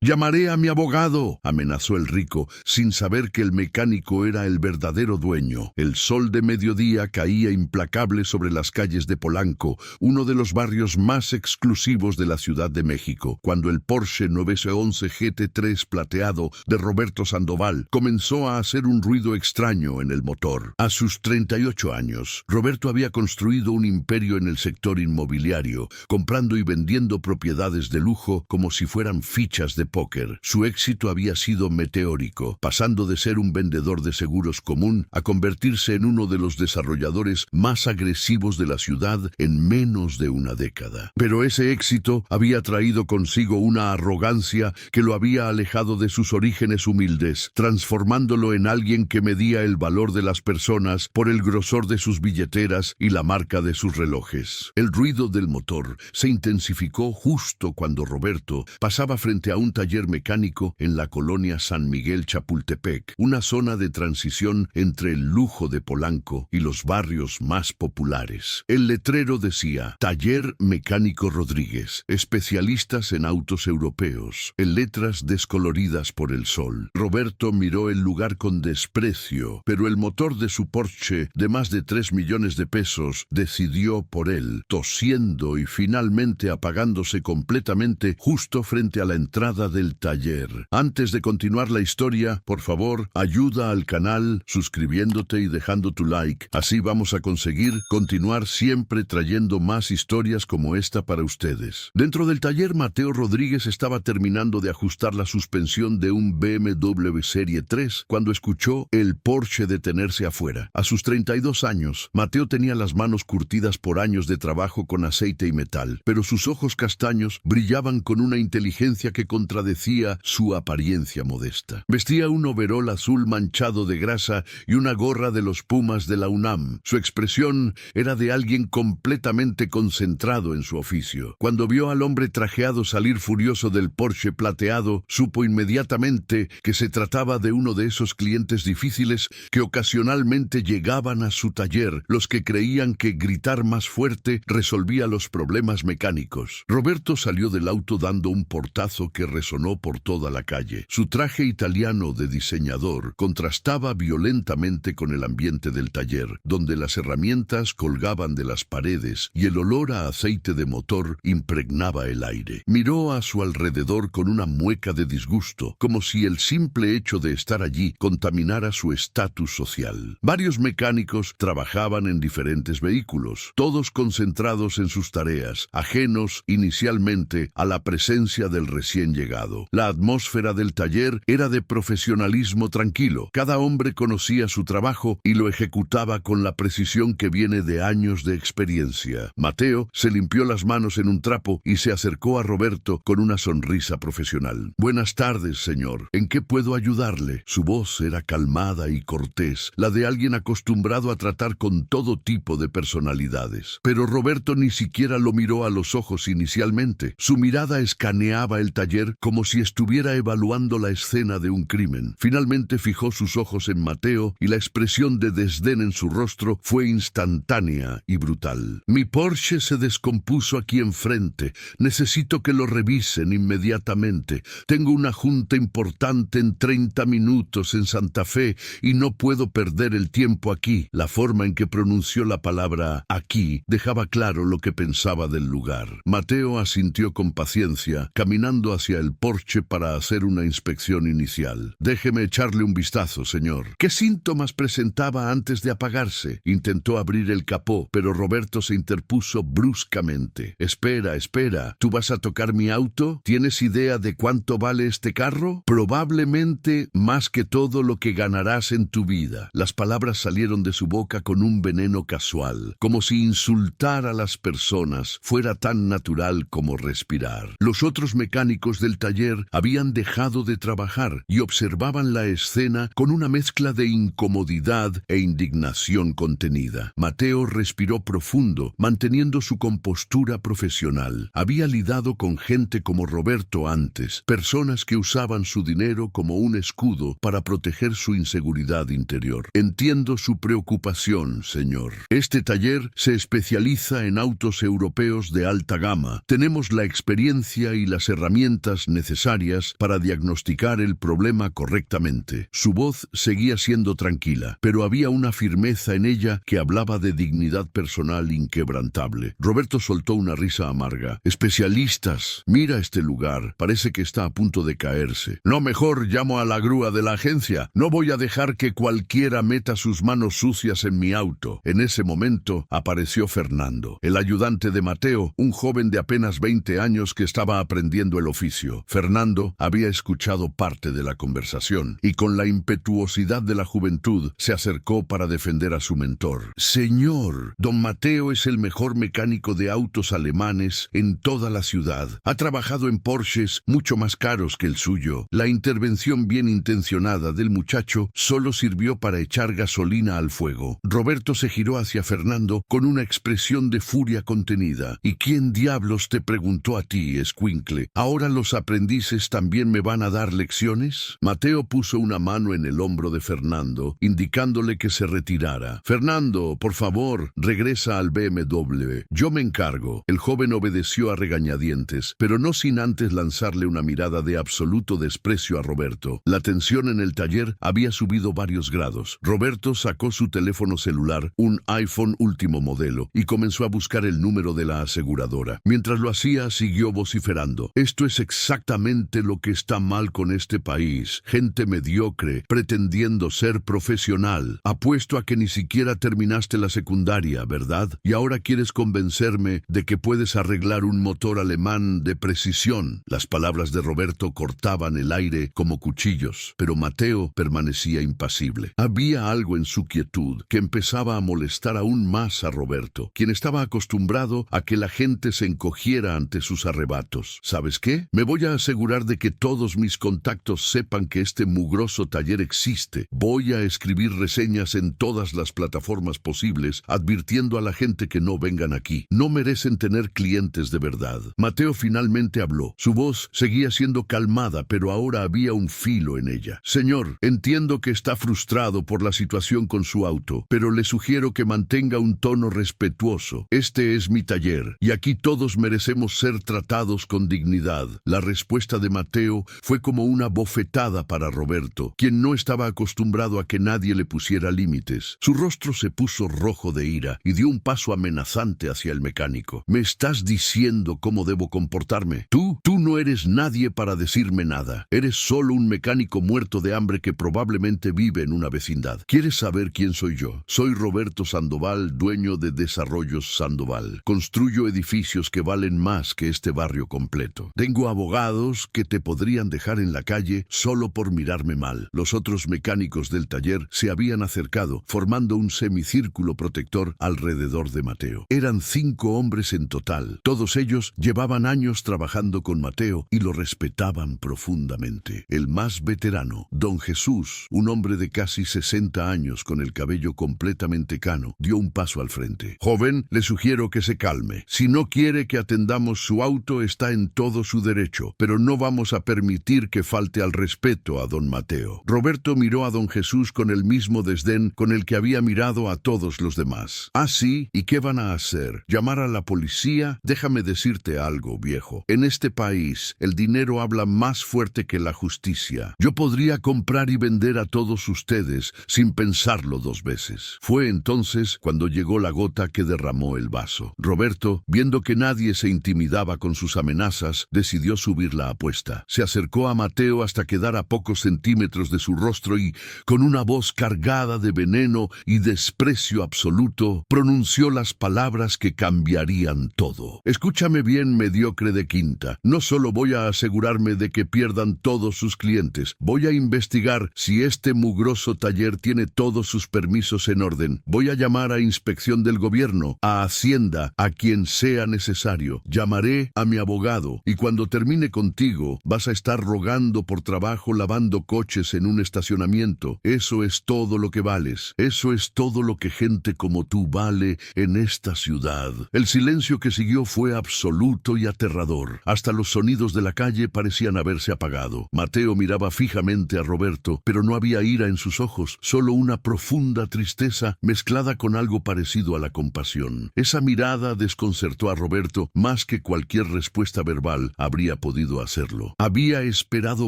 «Llamaré a mi abogado», amenazó el rico, sin saber que el mecánico era el verdadero dueño. El sol de mediodía caía implacable sobre las calles de Polanco, uno de los barrios más exclusivos de la Ciudad de México, cuando el Porsche 911 GT3 plateado de Roberto Sandoval comenzó a hacer un ruido extraño en el motor. A sus 38 años, Roberto había construido un imperio en el sector inmobiliario, comprando y vendiendo propiedades de lujo como si fueran fichas de póker. Su éxito había sido meteórico, pasando de ser un vendedor de seguros común a convertirse en uno de los desarrolladores más agresivos de la ciudad en menos de una década. Pero ese éxito había traído consigo una arrogancia que lo había alejado de sus orígenes humildes, transformándolo en alguien que medía el valor de las personas por el grosor de sus billeteras y la marca de sus relojes. El ruido del motor se intensificó justo cuando Roberto pasaba frente a un taller mecánico en la colonia San Miguel Chapultepec, una zona de transición entre el lujo de Polanco y los barrios más populares. El letrero decía: Taller Mecánico Rodríguez, especialistas en autos europeos, en letras descoloridas por el sol. Roberto miró el lugar con desprecio, pero el motor de su Porsche de más de 3 millones de pesos decidió por él, tosiendo y finalmente apagándose completamente justo frente a la entrada del taller. Antes de continuar la historia, por favor, ayuda al canal suscribiéndote y dejando tu like. Así vamos a conseguir continuar siempre trayendo más historias como esta para ustedes. Dentro del taller, Mateo Rodríguez estaba terminando de ajustar la suspensión de un BMW Serie 3 cuando escuchó el Porsche detenerse afuera. A sus 32 años, Mateo tenía las manos curtidas por años de trabajo con aceite y metal, pero sus ojos castaños brillaban con una inteligencia que contradecía su apariencia modesta. Vestía un overol azul manchado de grasa y una gorra de los Pumas de la UNAM. Su expresión era de alguien completamente concentrado en su oficio. Cuando vio al hombre trajeado salir furioso del Porsche plateado, supo inmediatamente que se trataba de uno de esos clientes difíciles que ocasionalmente llegaban a su taller, los que creían que gritar más fuerte resolvía los problemas mecánicos. Roberto salió del auto dando un portazo que resonó por toda la calle. Su traje italiano de diseñador contrastaba violentamente con el ambiente del taller, donde las herramientas colgaban de las paredes y el olor a aceite de motor impregnaba el aire. Miró a su alrededor con una mueca de disgusto, como si el simple hecho de estar allí contaminara su estatus social. Varios mecánicos trabajaban en diferentes vehículos, todos concentrados en sus tareas, ajenos inicialmente a la presencia del recién llegado. La atmósfera del taller era de profesionalismo tranquilo. Cada hombre conocía su trabajo y lo ejecutaba con la precisión que viene de años de experiencia. Mateo se limpió las manos en un trapo y se acercó a Roberto con una sonrisa profesional. «Buenas tardes, señor. ¿En qué puedo ayudarle?» Su voz era calmada y cortés, la de alguien acostumbrado a tratar con todo tipo de personalidades. Pero Roberto ni siquiera lo miró a los ojos inicialmente. Su mirada escaneaba el taller como si estuviera evaluando la escena de un crimen. Finalmente fijó sus ojos en Mateo y la expresión de desdén en su rostro fue instantánea y brutal. «Mi Porsche se descompuso aquí enfrente. Necesito que lo revisen inmediatamente. Tengo una junta importante en 30 minutos en Santa Fe y no puedo perder el tiempo aquí». La forma en que pronunció la palabra «aquí» dejaba claro lo que pensaba del lugar. Mateo asintió con paciencia, caminando hacia el Porsche para hacer una inspección inicial. «Déjeme echarle un vistazo, señor». «¿Qué síntomas presentaba antes de apagarse?» Intentó abrir el capó, pero Roberto se interpuso bruscamente. «Espera, espera. ¿Tú vas a tocar mi auto? ¿Tienes idea de cuánto vale este carro? Probablemente más que todo lo que ganarás en tu vida». Las palabras salieron de su boca con un veneno casual, como si insultar a las personas fuera tan natural como respirar. Los otros mecánicos del taller habían dejado de trabajar y observaban la escena con una mezcla de incomodidad e indignación contenida. Mateo respiró profundo, manteniendo su compostura profesional. Había lidado con gente como Roberto antes, personas que usaban su dinero como un escudo para proteger su inseguridad interior. «Entiendo su preocupación, señor. Este taller se especializa en autos europeos de alta gama. Tenemos la experiencia y las herramientas necesarias para diagnosticar el problema correctamente. Su voz seguía siendo tranquila, pero había una firmeza en ella que hablaba de dignidad personal inquebrantable. Roberto soltó una risa amarga. «Especialistas, mira este lugar. Parece que está a punto de caerse. No, mejor llamo a la grúa de la agencia. No voy a dejar que cualquiera meta sus manos sucias en mi auto». En ese momento apareció Fernando, el ayudante de Mateo, un joven de apenas 20 años que estaba aprendiendo el oficio. Fernando había escuchado parte de la conversación y con la impetuosidad de la juventud se acercó para defender a su mentor. «Señor, don Mateo es el mejor mecánico de autos alemanes en toda la ciudad. Ha trabajado en Porsches mucho más caros que el suyo. La intervención bien intencionada del muchacho solo sirvió para echar gasolina al fuego». Roberto se giró hacia Fernando con una expresión de furia contenida. «¿Y quién diablos te preguntó a ti, escuincle? ¿Ahora los aprendices también me van a dar lecciones?» Mateo puso una mano en el hombro de Fernando, indicándole que se retirara. «Fernando, por favor, regresa al BMW. Yo me encargo». El joven obedeció a regañadientes, pero no sin antes lanzarle una mirada de absoluto desprecio a Roberto. La tensión en el taller había subido varios grados. Roberto sacó su teléfono celular, un iPhone último modelo, y comenzó a buscar el número de la aseguradora. Mientras lo hacía, siguió vociferando. «Esto es exactamente lo que está mal con este país. Gente mediocre, pretendiendo ser profesional. Apuesto a que ni siquiera terminaste la secundaria, ¿verdad? Y ahora quieres convencerme de que puedes arreglar un motor alemán de precisión». Las palabras de Roberto cortaban el aire como cuchillos, pero Mateo permanecía impasible. Había algo en su quietud que empezaba a molestar aún más a Roberto, quien estaba acostumbrado a que la gente se encogiera ante sus arrebatos. «¿Sabes qué? Me voy a asegurar de que todos mis contactos sepan que este mugroso taller existe. Voy a escribir reseñas en todas las plataformas posibles, advirtiendo a la gente que no vengan aquí. No merecen tener clientes de verdad». Mateo finalmente habló. Su voz seguía siendo calmada, pero ahora había un filo en ella. «Señor, entiendo que está frustrado por la situación con su auto, pero le sugiero que mantenga un tono respetuoso. Este es mi taller, y aquí todos merecemos ser tratados con dignidad». La respuesta de Mateo fue como una bofetada para Roberto, quien no estaba acostumbrado a que nadie le pusiera límites. Su rostro se puso rojo de ira y dio un paso amenazante hacia el mecánico. «¿Me estás diciendo cómo debo comportarme? Tú no eres nadie para decirme nada. Eres solo un mecánico muerto de hambre que probablemente vive en una vecindad. ¿Quieres saber quién soy yo? Soy Roberto Sandoval, dueño de Desarrollos Sandoval. Construyo edificios que valen más que este barrio completo. Tengo abogados que te podrían dejar en la calle solo por mirarme mal». Los otros mecánicos del taller se habían acercado, formando un semicírculo protector alrededor de Mateo. Eran 5 hombres en total. Todos ellos llevaban años trabajando con Mateo y lo respetaban profundamente. El más veterano, don Jesús, un hombre de casi 60 años con el cabello completamente cano, dio un paso al frente. «Joven, le sugiero que se calme. Si no quiere que atendamos su auto, está en todo su derecho, pero no vamos a permitir que falte al respeto a don Mateo». Roberto miró a don Jesús con el mismo desdén con el que había mirado a todos los demás. «¿Ah, sí? ¿Y qué van a hacer? ¿Llamar a la policía? Déjame decirte algo, viejo. En este país, el dinero habla más fuerte que la justicia. Yo podría comprar y vender a todos ustedes sin pensarlo 2 veces». Fue entonces cuando llegó la gota que derramó el vaso. Roberto, viendo que nadie se intimidaba con sus amenazas, decidió subir la apuesta. Se acercó a Mateo hasta quedar a pocos centímetros de su rostro y, con una voz cargada de veneno y desprecio absoluto, pronunció las palabras que cambiarían todo. «Escúchame bien, mediocre de quinta. No solo voy a asegurarme de que pierdan todos sus clientes, voy a investigar si este mugroso taller tiene todos sus permisos en orden. Voy a llamar a Inspección del Gobierno, a Hacienda, a quien sea necesario. Llamaré a mi abogado y cuando termine contigo vas a estar rogando por trabajo lavando coches en un estacionamiento. Eso es todo lo que vales. Eso es todo lo que gente como tú vale en esta ciudad». El silencio que siguió fue absoluto y aterrador. Hasta los sonidos de la calle parecían haberse apagado. Mateo miraba fijamente a Roberto, pero no había ira en sus ojos, solo una profunda tristeza mezclada con algo parecido a la compasión. Esa mirada desconcertó a Roberto más que cualquier respuesta verbal habría podido podido hacerlo. Había esperado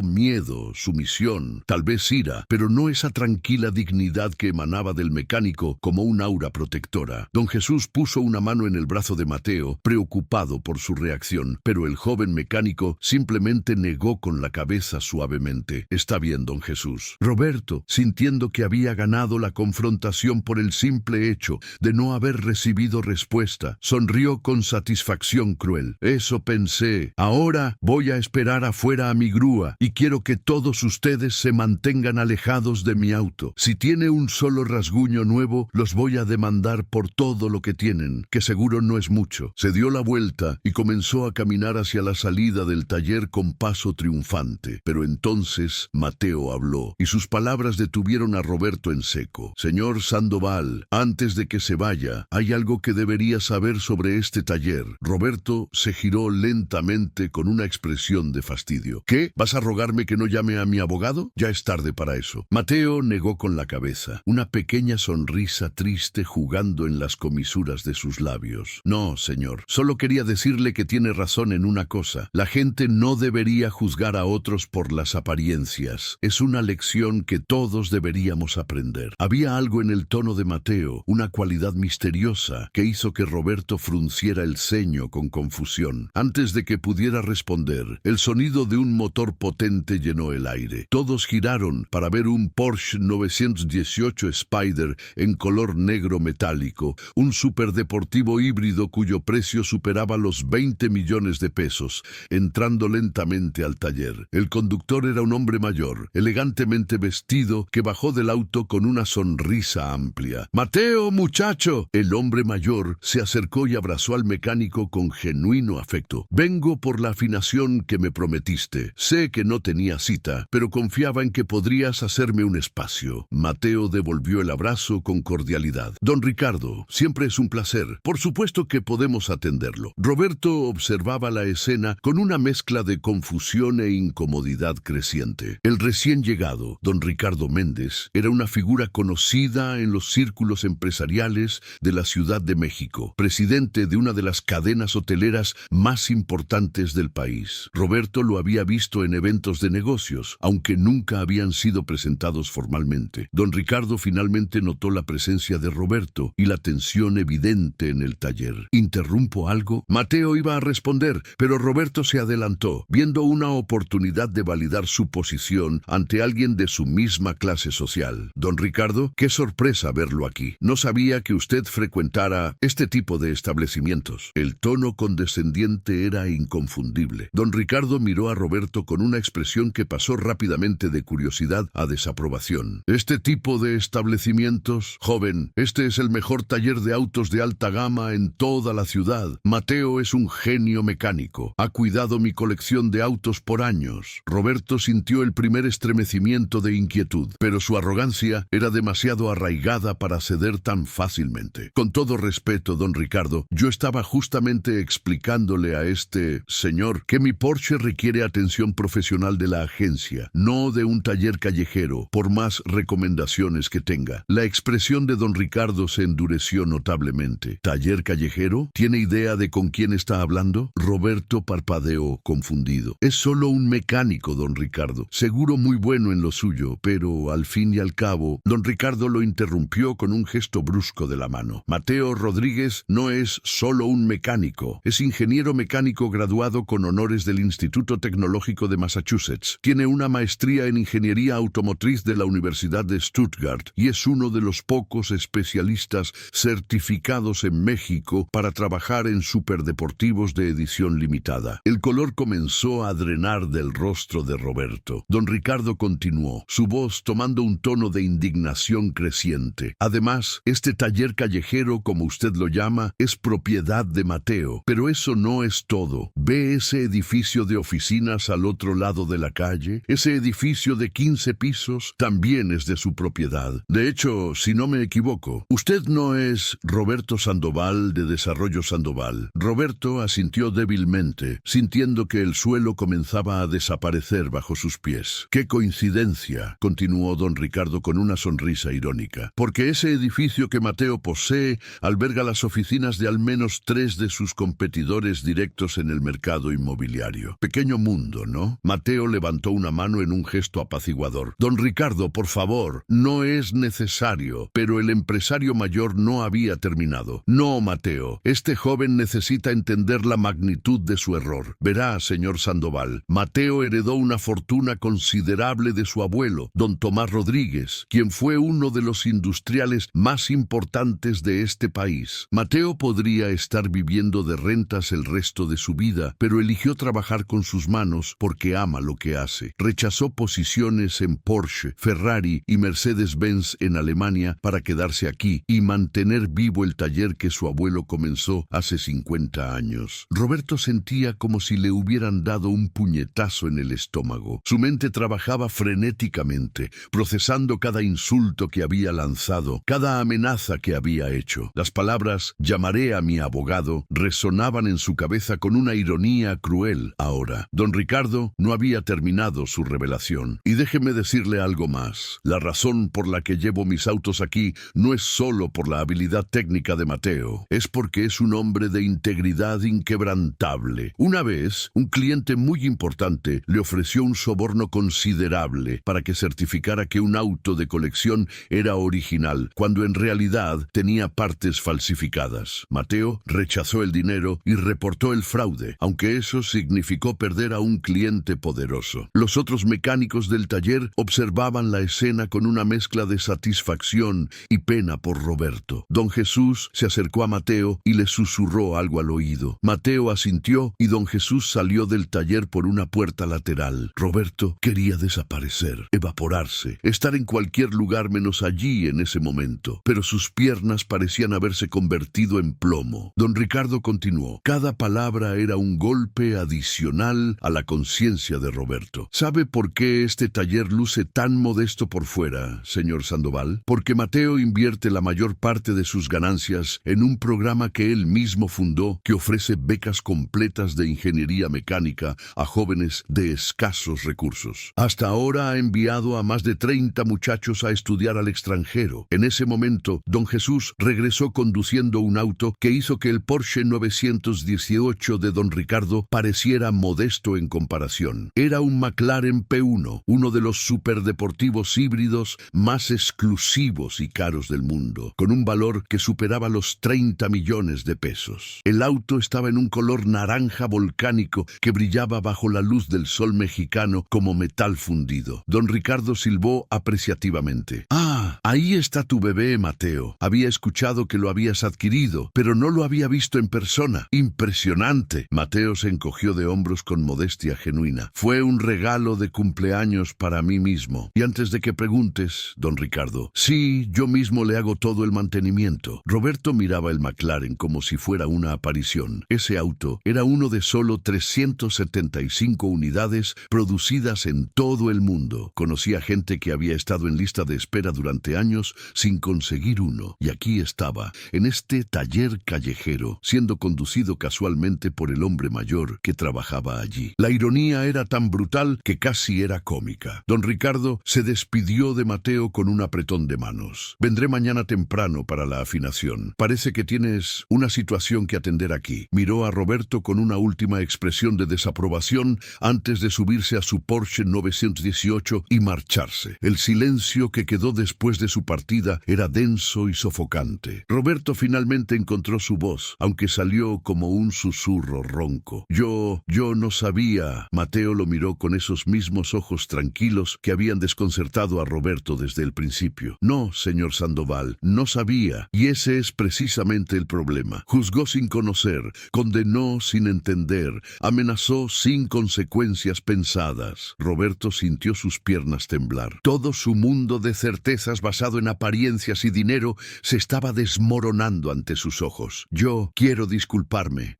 miedo, sumisión, tal vez ira, pero no esa tranquila dignidad que emanaba del mecánico como un aura protectora. Don Jesús puso una mano en el brazo de Mateo, preocupado por su reacción, pero el joven mecánico simplemente negó con la cabeza suavemente. «Está bien, don Jesús». Roberto, sintiendo que había ganado la confrontación por el simple hecho de no haber recibido respuesta, sonrió con satisfacción cruel. «Eso pensé. Ahora voy a esperar afuera a mi grúa y quiero que todos ustedes se mantengan alejados de mi auto. Si tiene un solo rasguño nuevo, los voy a demandar por todo lo que tienen, que seguro no es mucho». Se dio la vuelta y comenzó a caminar hacia la salida del taller con paso triunfante. Pero entonces Mateo habló, y sus palabras detuvieron a Roberto en seco. «Señor Sandoval, antes de que se vaya, hay algo que debería saber sobre este taller». Roberto se giró lentamente con una expresión de fastidio. «¿Qué? ¿Vas a rogarme que no llame a mi abogado? Ya es tarde para eso». Mateo negó con la cabeza, una pequeña sonrisa triste jugando en las comisuras de sus labios. «No, señor, solo quería decirle que tiene razón en una cosa. La gente no debería juzgar a otros por las apariencias. Es una lección que todos deberíamos aprender». Había algo en el tono de Mateo, una cualidad misteriosa, que hizo que Roberto frunciera el ceño con confusión. Antes de que pudiera responder, el sonido de un motor potente llenó el aire. Todos giraron para ver un Porsche 918 Spyder en color negro metálico, un superdeportivo híbrido cuyo precio superaba los 20 millones de pesos, entrando lentamente al taller. El conductor era un hombre mayor, elegantemente vestido, que bajó del auto con una sonrisa amplia. «Mateo, muchacho». El hombre mayor se acercó y abrazó al mecánico con genuino afecto. «Vengo por la afinación que me prometiste. Sé que no tenía cita, pero confiaba en que podrías hacerme un espacio». Mateo devolvió el abrazo con cordialidad. «Don Ricardo, siempre es un placer. Por supuesto que podemos atenderlo». Roberto observaba la escena con una mezcla de confusión e incomodidad creciente. El recién llegado, don Ricardo Méndez, era una figura conocida en los círculos empresariales de la Ciudad de México, presidente de una de las cadenas hoteleras más importantes del país. Roberto lo había visto en eventos de negocios, aunque nunca habían sido presentados formalmente. Don Ricardo finalmente notó la presencia de Roberto y la tensión evidente en el taller. «¿Interrumpo algo?». Mateo iba a responder, pero Roberto se adelantó, viendo una oportunidad de validar su posición ante alguien de su misma clase social. «Don Ricardo, qué sorpresa verlo aquí. No sabía que usted frecuentara este tipo de establecimientos». El tono condescendiente era inconfundible. Don Ricardo miró a Roberto con una expresión que pasó rápidamente de curiosidad a desaprobación. «¿Este tipo de establecimientos? Joven, este es el mejor taller de autos de alta gama en toda la ciudad. Mateo es un genio mecánico. Ha cuidado mi colección de autos por años». Roberto sintió el primer estremecimiento de inquietud, pero su arrogancia era demasiado arraigada para ceder tan fácilmente. «Con todo respeto, don Ricardo, yo estaba justamente explicándole a este señor que mi Porsche requiere atención profesional de la agencia, no de un taller callejero, por más recomendaciones que tenga». La expresión de don Ricardo se endureció notablemente. «¿Taller callejero? ¿Tiene idea de con quién está hablando?». Roberto parpadeó confundido. «Es solo un mecánico, don Ricardo. Seguro muy bueno en lo suyo, pero al fin y al cabo». Don Ricardo lo interrumpió con un gesto brusco de la mano. «Mateo Rodríguez no es solo un mecánico. Es ingeniero mecánico graduado con honores del Instituto Tecnológico de Massachusetts. Tiene una maestría en ingeniería automotriz de la Universidad de Stuttgart y es uno de los pocos especialistas certificados en México para trabajar en superdeportivos de edición limitada». El color comenzó a drenar del rostro de Roberto. Don Ricardo continuó, su voz tomando un tono de indignación creciente. «Además, este taller callejero, como usted lo llama, es propiedad de Mateo. Pero eso no es todo. ¿Ve ese edificio de oficinas al otro lado de la calle? Ese edificio de 15 pisos también es de su propiedad. De hecho, si no me equivoco, usted no es Roberto Sandoval de Desarrollo Sandoval». Roberto asintió débilmente, sintiendo que el suelo comenzaba a desaparecer bajo sus pies. «Qué coincidencia», continuó don Ricardo con una sonrisa irónica, «porque ese edificio que Mateo posee alberga las oficinas de al menos 3 de sus competidores directos en el mercado inmobiliario. diario. Pequeño mundo, ¿no? Mateo levantó una mano en un gesto apaciguador. Don Ricardo, por favor, no es necesario. Pero el empresario mayor no había terminado. No, Mateo, este joven necesita entender la magnitud de su error. Verá, señor Sandoval, Mateo heredó una fortuna considerable de su abuelo, don Tomás Rodríguez, quien fue uno de los industriales más importantes de este país. Mateo podría estar viviendo de rentas el resto de su vida, pero eligió trabajar con sus manos porque ama lo que hace. Rechazó posiciones en Porsche, Ferrari y Mercedes-Benz en Alemania para quedarse aquí y mantener vivo el taller que su abuelo comenzó hace 50 años. Roberto sentía como si le hubieran dado un puñetazo en el estómago. Su mente trabajaba frenéticamente, procesando cada insulto que había lanzado, cada amenaza que había hecho. Las palabras «llamaré a mi abogado» resonaban en su cabeza con una ironía cruel. Ahora, don Ricardo no había terminado su revelación. Y déjeme decirle algo más. La razón por la que llevo mis autos aquí no es solo por la habilidad técnica de Mateo, es porque es un hombre de integridad inquebrantable. Una vez, un cliente muy importante le ofreció un soborno considerable para que certificara que un auto de colección era original, cuando en realidad tenía partes falsificadas. Mateo rechazó el dinero y reportó el fraude, aunque eso significó perder a un cliente poderoso. Los otros mecánicos del taller observaban la escena con una mezcla de satisfacción y pena por Roberto. Don Jesús se acercó a Mateo y le susurró algo al oído. Mateo asintió y don Jesús salió del taller por una puerta lateral. Roberto quería desaparecer, evaporarse, estar en cualquier lugar menos allí en ese momento, pero sus piernas parecían haberse convertido en plomo. Don Ricardo continuó. Cada palabra era un golpe adicional a la conciencia de Roberto. ¿Sabe por qué este taller luce tan modesto por fuera, señor Sandoval? Porque Mateo invierte la mayor parte de sus ganancias en un programa que él mismo fundó, que ofrece becas completas de ingeniería mecánica a jóvenes de escasos recursos. Hasta ahora ha enviado a más de 30 muchachos a estudiar al extranjero. En ese momento, don Jesús regresó conduciendo un auto que hizo que el Porsche 918 de don Ricardo pareciera modesto en comparación. Era un McLaren P1, uno de los superdeportivos híbridos más exclusivos y caros del mundo, con un valor que superaba los 30 millones de pesos. El auto estaba en un color naranja volcánico que brillaba bajo la luz del sol mexicano como metal fundido. Don Ricardo silbó apreciativamente. «Ah, ahí está tu bebé, Mateo. Había escuchado que lo habías adquirido, pero no lo había visto en persona. ¡Impresionante!». Mateo se encogió de hombros con modestia genuina. «Fue un regalo de cumpleaños para mí mismo. Y antes de que preguntes, don Ricardo, sí, yo mismo le hago todo el mantenimiento». Roberto miraba el McLaren como si fuera una aparición. Ese auto era uno de solo 375 unidades producidas en todo el mundo. Conocía gente que había estado en lista de espera durante años sin conseguir uno. Y aquí estaba, en este taller callejero, siendo conducido casualmente por el hombre mayor que trabajaba allí. La ironía era tan brutal que casi era cómica. Don Ricardo se despidió de Mateo con un apretón de manos. «Vendré mañana temprano para la afinación. Parece que tienes una situación que atender aquí». Miró a Roberto con una última expresión de desaprobación antes de subirse a su Porsche 918 y marcharse. El silencio que quedó después de su partida era denso y sofocante. Roberto finalmente encontró su voz, aunque salió como un susurro ronco. Yo no sabía». Mateo lo miró con esos mismos ojos tranquilos que habían desconcertado a Roberto desde el principio. «No, señor Sandoval, no sabía, y ese es precisamente el problema. Juzgó sin conocer, condenó sin entender, amenazó sin consecuencias pensadas». Roberto sintió sus piernas temblar. Todo su mundo de certezas basado en apariencias y dinero se estaba desmoronando ante sus ojos. «Yo quiero disculparme.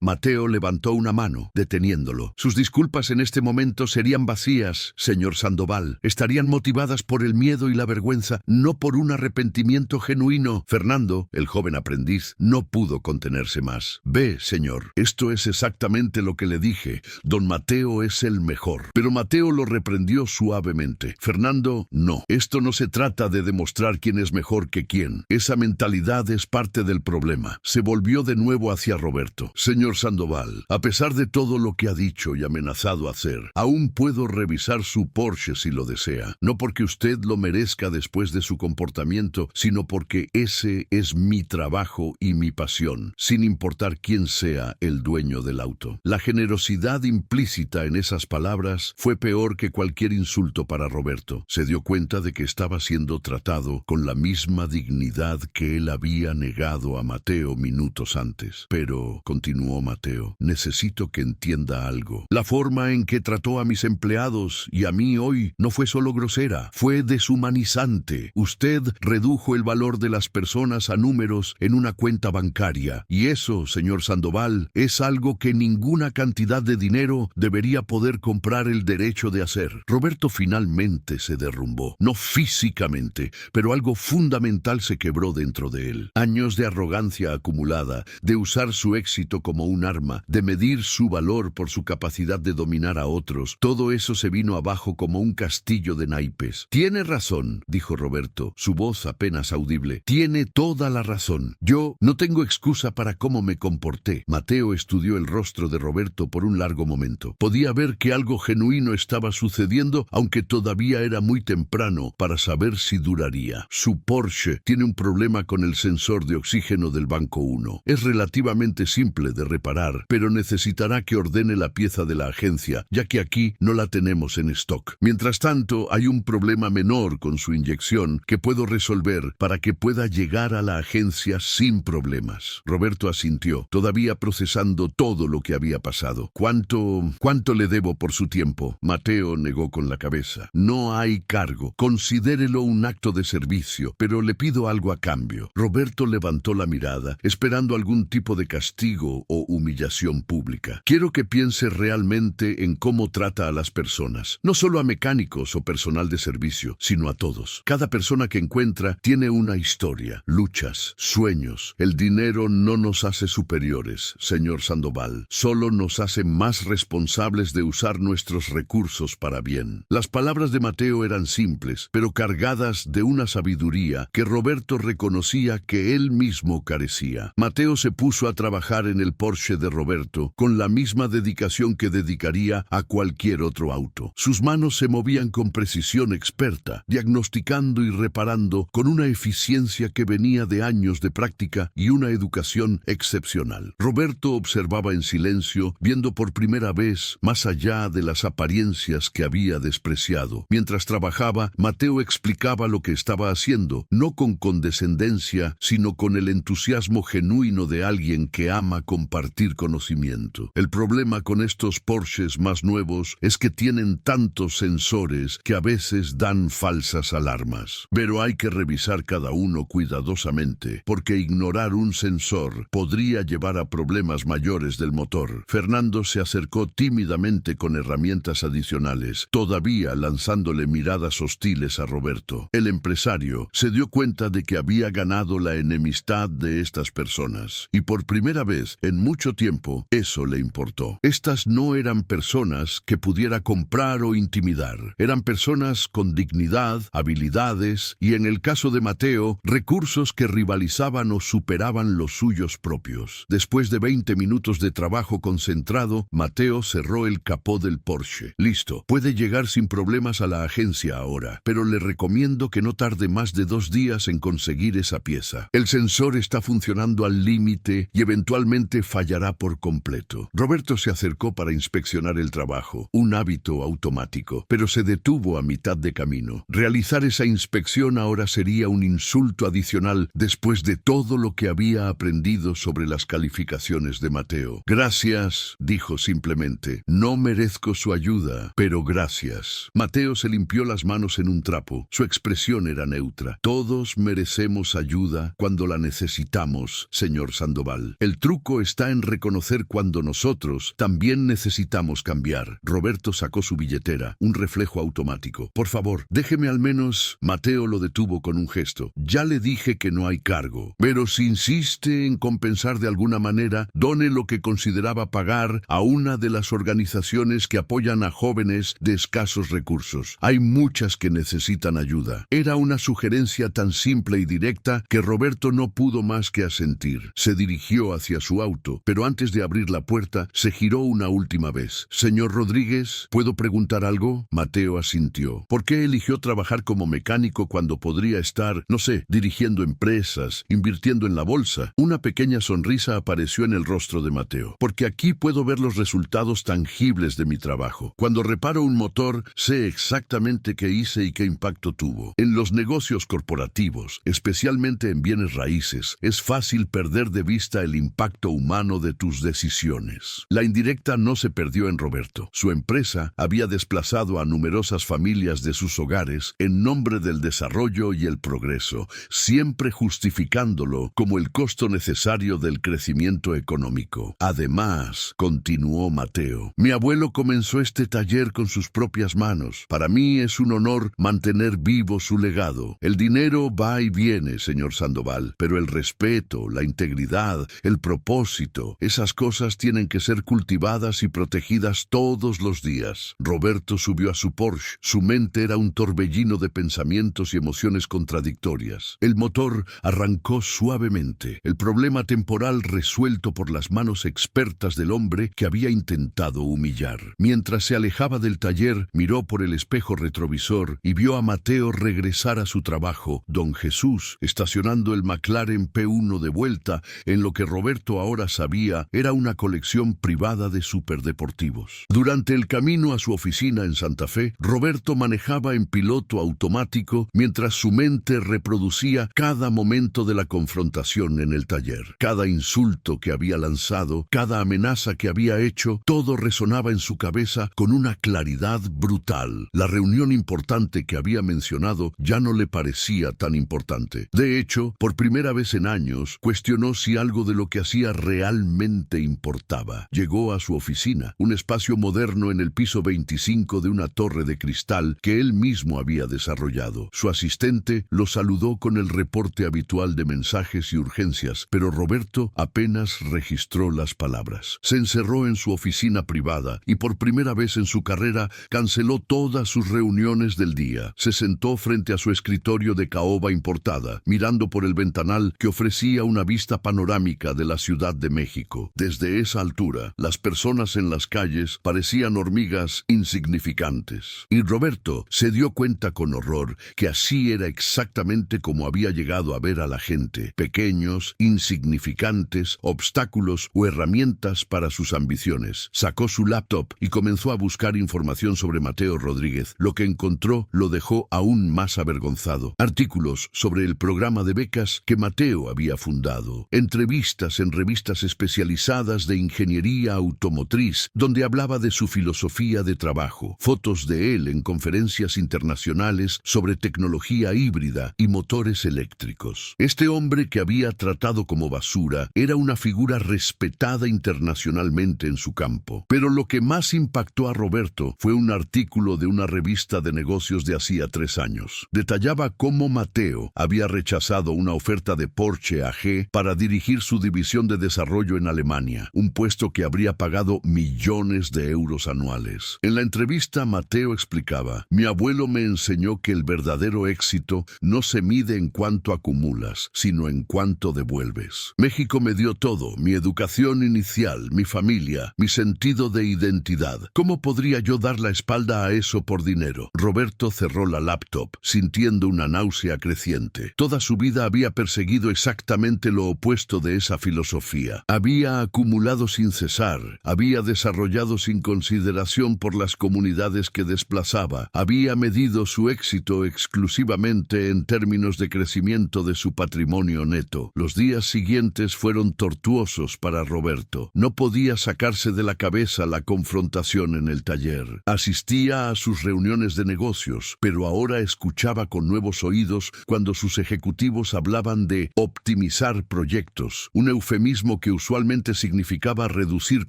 Mateo levantó una mano, deteniéndolo. «Sus disculpas en este momento serían vacías, señor Sandoval. Estarían motivadas por el miedo y la vergüenza, no por un arrepentimiento genuino». Fernando, el joven aprendiz, no pudo contenerse más. «Ve, señor, esto es exactamente lo que le dije. Don Mateo es el mejor». Pero Mateo lo reprendió suavemente. «Fernando, no. Esto no se trata de demostrar quién es mejor que quién. Esa mentalidad es parte del problema». Se volvió de nuevo hacia Roberto. «Señor Sandoval, a pesar pesar de todo lo que ha dicho y amenazado hacer, aún puedo revisar su Porsche si lo desea. No porque usted lo merezca después de su comportamiento, sino porque ese es mi trabajo y mi pasión, sin importar quién sea el dueño del auto. La generosidad implícita en esas palabras fue peor que cualquier insulto para Roberto. Se dio cuenta de que estaba siendo tratado con la misma dignidad que él había negado a Mateo minutos antes. Pero, continuó Mateo, necesito que entienda algo. La forma en que trató a mis empleados y a mí hoy no fue solo grosera, fue deshumanizante. Usted redujo el valor de las personas a números en una cuenta bancaria. Y eso, señor Sandoval, es algo que ninguna cantidad de dinero debería poder comprar el derecho de hacer. Roberto finalmente se derrumbó. No físicamente, pero algo fundamental se quebró dentro de él. Años de arrogancia acumulada, de usar su éxito como un arma, de medir su valor por su capacidad de dominar a otros, todo eso se vino abajo como un castillo de naipes. Tiene razón, dijo Roberto, su voz apenas audible. Tiene toda la razón. Yo no tengo excusa para cómo me comporté. Mateo estudió el rostro de Roberto por un largo momento. Podía ver que algo genuino estaba sucediendo, aunque todavía era muy temprano para saber si duraría. Su Porsche tiene un problema con el sensor de oxígeno del banco 1. Es relativamente simple de reparar, pero necesitará que ordene la pieza de la agencia, ya que aquí no la tenemos en stock. Mientras tanto, hay un problema menor con su inyección que puedo resolver para que pueda llegar a la agencia sin problemas. Roberto asintió, todavía procesando todo lo que había pasado. ¿Cuánto le debo por su tiempo? Mateo negó con la cabeza. No hay cargo. Considérelo un acto de servicio, pero le pido algo a cambio. Roberto levantó la mirada, esperando algún tipo de castigo o humillación pública. Quiero que piense realmente en cómo trata a las personas, no solo a mecánicos o personal de servicio, sino a todos. Cada persona que encuentra tiene una historia, luchas, sueños. El dinero no nos hace superiores, señor Sandoval, solo nos hace más responsables de usar nuestros recursos para bien. Las palabras de Mateo eran simples, pero cargadas de una sabiduría que Roberto reconocía que él mismo carecía. Mateo se puso a trabajar en el Porsche de Roberto con la misma dedicación que dedicaría a cualquier otro auto. Sus manos se movían con precisión experta, diagnosticando y reparando con una eficiencia que venía de años de práctica y una educación excepcional. Roberto observaba en silencio, viendo por primera vez más allá de las apariencias que había despreciado. Mientras trabajaba, Mateo explicaba lo que estaba haciendo, no con condescendencia, sino con el entusiasmo genuino de alguien que ama compartir conocimiento. El problema con estos Porsches más nuevos es que tienen tantos sensores que a veces dan falsas alarmas. Pero hay que revisar cada uno cuidadosamente, porque ignorar un sensor podría llevar a problemas mayores del motor. Fernando se acercó tímidamente con herramientas adicionales, todavía lanzándole miradas hostiles a Roberto. El empresario se dio cuenta de que había ganado la enemistad de estas personas, y por primera vez en mucho tiempo eso le importó. Estas no eran personas que pudiera comprar o intimidar. Eran personas con dignidad, habilidades y, en el caso de Mateo, recursos que rivalizaban o superaban los suyos propios. Después de 20 minutos de trabajo concentrado, Mateo cerró el capó del Porsche. Listo, puede llegar sin problemas a la agencia ahora, pero le recomiendo que no tarde más de 2 días en conseguir esa pieza. El sensor está funcionando al límite y eventualmente fallará por completo. Roberto se acercó para inspeccionar el trabajo, un hábito automático, pero se detuvo a mitad de camino. Realizar esa inspección ahora sería un insulto adicional después de todo lo que había aprendido sobre las calificaciones de Mateo. Gracias, dijo simplemente. No merezco su ayuda, pero gracias. Mateo se limpió las manos en un trapo. Su expresión era neutra. Todos merecemos ayuda cuando la necesitamos, señor Sandoval. El truco está en reconocer cuando nosotros también necesitamos cambiar. Roberto sacó su billetera, un reflejo automático. Por favor, déjeme al menos... Mateo lo detuvo con un gesto. Ya le dije que no hay cargo, pero si insiste en compensar de alguna manera, done lo que consideraba pagar a una de las organizaciones que apoyan a jóvenes de escasos recursos. Hay muchas que necesitan ayuda. Era una sugerencia tan simple y directa que Roberto no pudo más que asentir. Se dirigió hacia su auto, pero antes de abrir la puerta puerta, se giró una última vez. «Señor Rodríguez, ¿puedo preguntar algo?» Mateo asintió. «¿Por qué eligió trabajar como mecánico cuando podría estar, no sé, dirigiendo empresas, invirtiendo en la bolsa?» Una pequeña sonrisa apareció en el rostro de Mateo. «Porque aquí puedo ver los resultados tangibles de mi trabajo. Cuando reparo un motor, sé exactamente qué hice y qué impacto tuvo. En los negocios corporativos, especialmente en bienes raíces, es fácil perder de vista el impacto humano de tus decisiones». La indirecta no se perdió en Roberto. Su empresa había desplazado a numerosas familias de sus hogares en nombre del desarrollo y el progreso, siempre justificándolo como el costo necesario del crecimiento económico. Además, continuó Mateo, mi abuelo comenzó este taller con sus propias manos. Para mí es un honor mantener vivo su legado. El dinero va y viene, señor Sandoval, pero el respeto, la integridad, el propósito, esas cosas tienen que ser cultivadas y protegidas todos los días. Roberto subió a su Porsche. Su mente era un torbellino de pensamientos y emociones contradictorias. El motor arrancó suavemente, el problema temporal resuelto por las manos expertas del hombre que había intentado humillar. Mientras se alejaba del taller, miró por el espejo retrovisor y vio a Mateo regresar a su trabajo, don Jesús, estacionando el McLaren P1 de vuelta en lo que Roberto ahora sabía era una colección privada de superdeportivos. Durante el camino a su oficina en Santa Fe, Roberto manejaba en piloto automático mientras su mente reproducía cada momento de la confrontación en el taller. Cada insulto que había lanzado, cada amenaza que había hecho, todo resonaba en su cabeza con una claridad brutal. La reunión importante que había mencionado ya no le parecía tan importante. De hecho, por primera vez en años, cuestionó si algo de lo que hacía realmente importaba. Llegó a su oficina, un espacio moderno en el piso 25 de una torre de cristal que él mismo había desarrollado. Su asistente lo saludó con el reporte habitual de mensajes y urgencias, pero Roberto apenas registró las palabras. Se encerró en su oficina privada y por primera vez en su carrera canceló todas sus reuniones del día. Se sentó frente a su escritorio de caoba importada, mirando por el ventanal que ofrecía una vista panorámica de la Ciudad de México. Desde esa altura, las personas en las calles parecían hormigas insignificantes. Y Roberto se dio cuenta con horror que así era exactamente como había llegado a ver a la gente: pequeños, insignificantes, obstáculos o herramientas para sus ambiciones. Sacó su laptop y comenzó a buscar información sobre Mateo Rodríguez. Lo que encontró lo dejó aún más avergonzado. Artículos sobre el programa de becas que Mateo había fundado, entrevistas en revistas especializadas de ingeniería automotriz, donde hablaba de su filosofía de trabajo, fotos de él en conferencias internacionales sobre tecnología híbrida y motores eléctricos. Este hombre que había tratado como basura era una figura respetada internacionalmente en su campo. Pero lo que más impactó a Roberto fue un artículo de una revista de negocios de hacía 3 años. Detallaba cómo Mateo había rechazado una oferta de Porsche AG para dirigir su división de desarrollo en Alemania, un puesto que habría pagado millones de euros anuales. En la entrevista, Mateo explicaba: mi abuelo me enseñó que el verdadero éxito no se mide en cuánto acumulas, sino en cuánto devuelves. México me dio todo: mi educación inicial, mi familia, mi sentido de identidad. ¿Cómo podría yo dar la espalda a eso por dinero? Roberto cerró la laptop, sintiendo una náusea creciente. Toda su vida había perseguido exactamente lo opuesto de esa filosofía. Había acumulado sin cesar, había desarrollado sin consideración por las comunidades que desplazaba, había medido su éxito exclusivamente en términos de crecimiento de su patrimonio neto. Los días siguientes fueron tortuosos para Roberto. No podía sacarse de la cabeza la confrontación en el taller. Asistía a sus reuniones de negocios, pero ahora escuchaba con nuevos oídos cuando sus ejecutivos hablaban de optimizar proyectos, un eufemismo que usualmente significaba reducir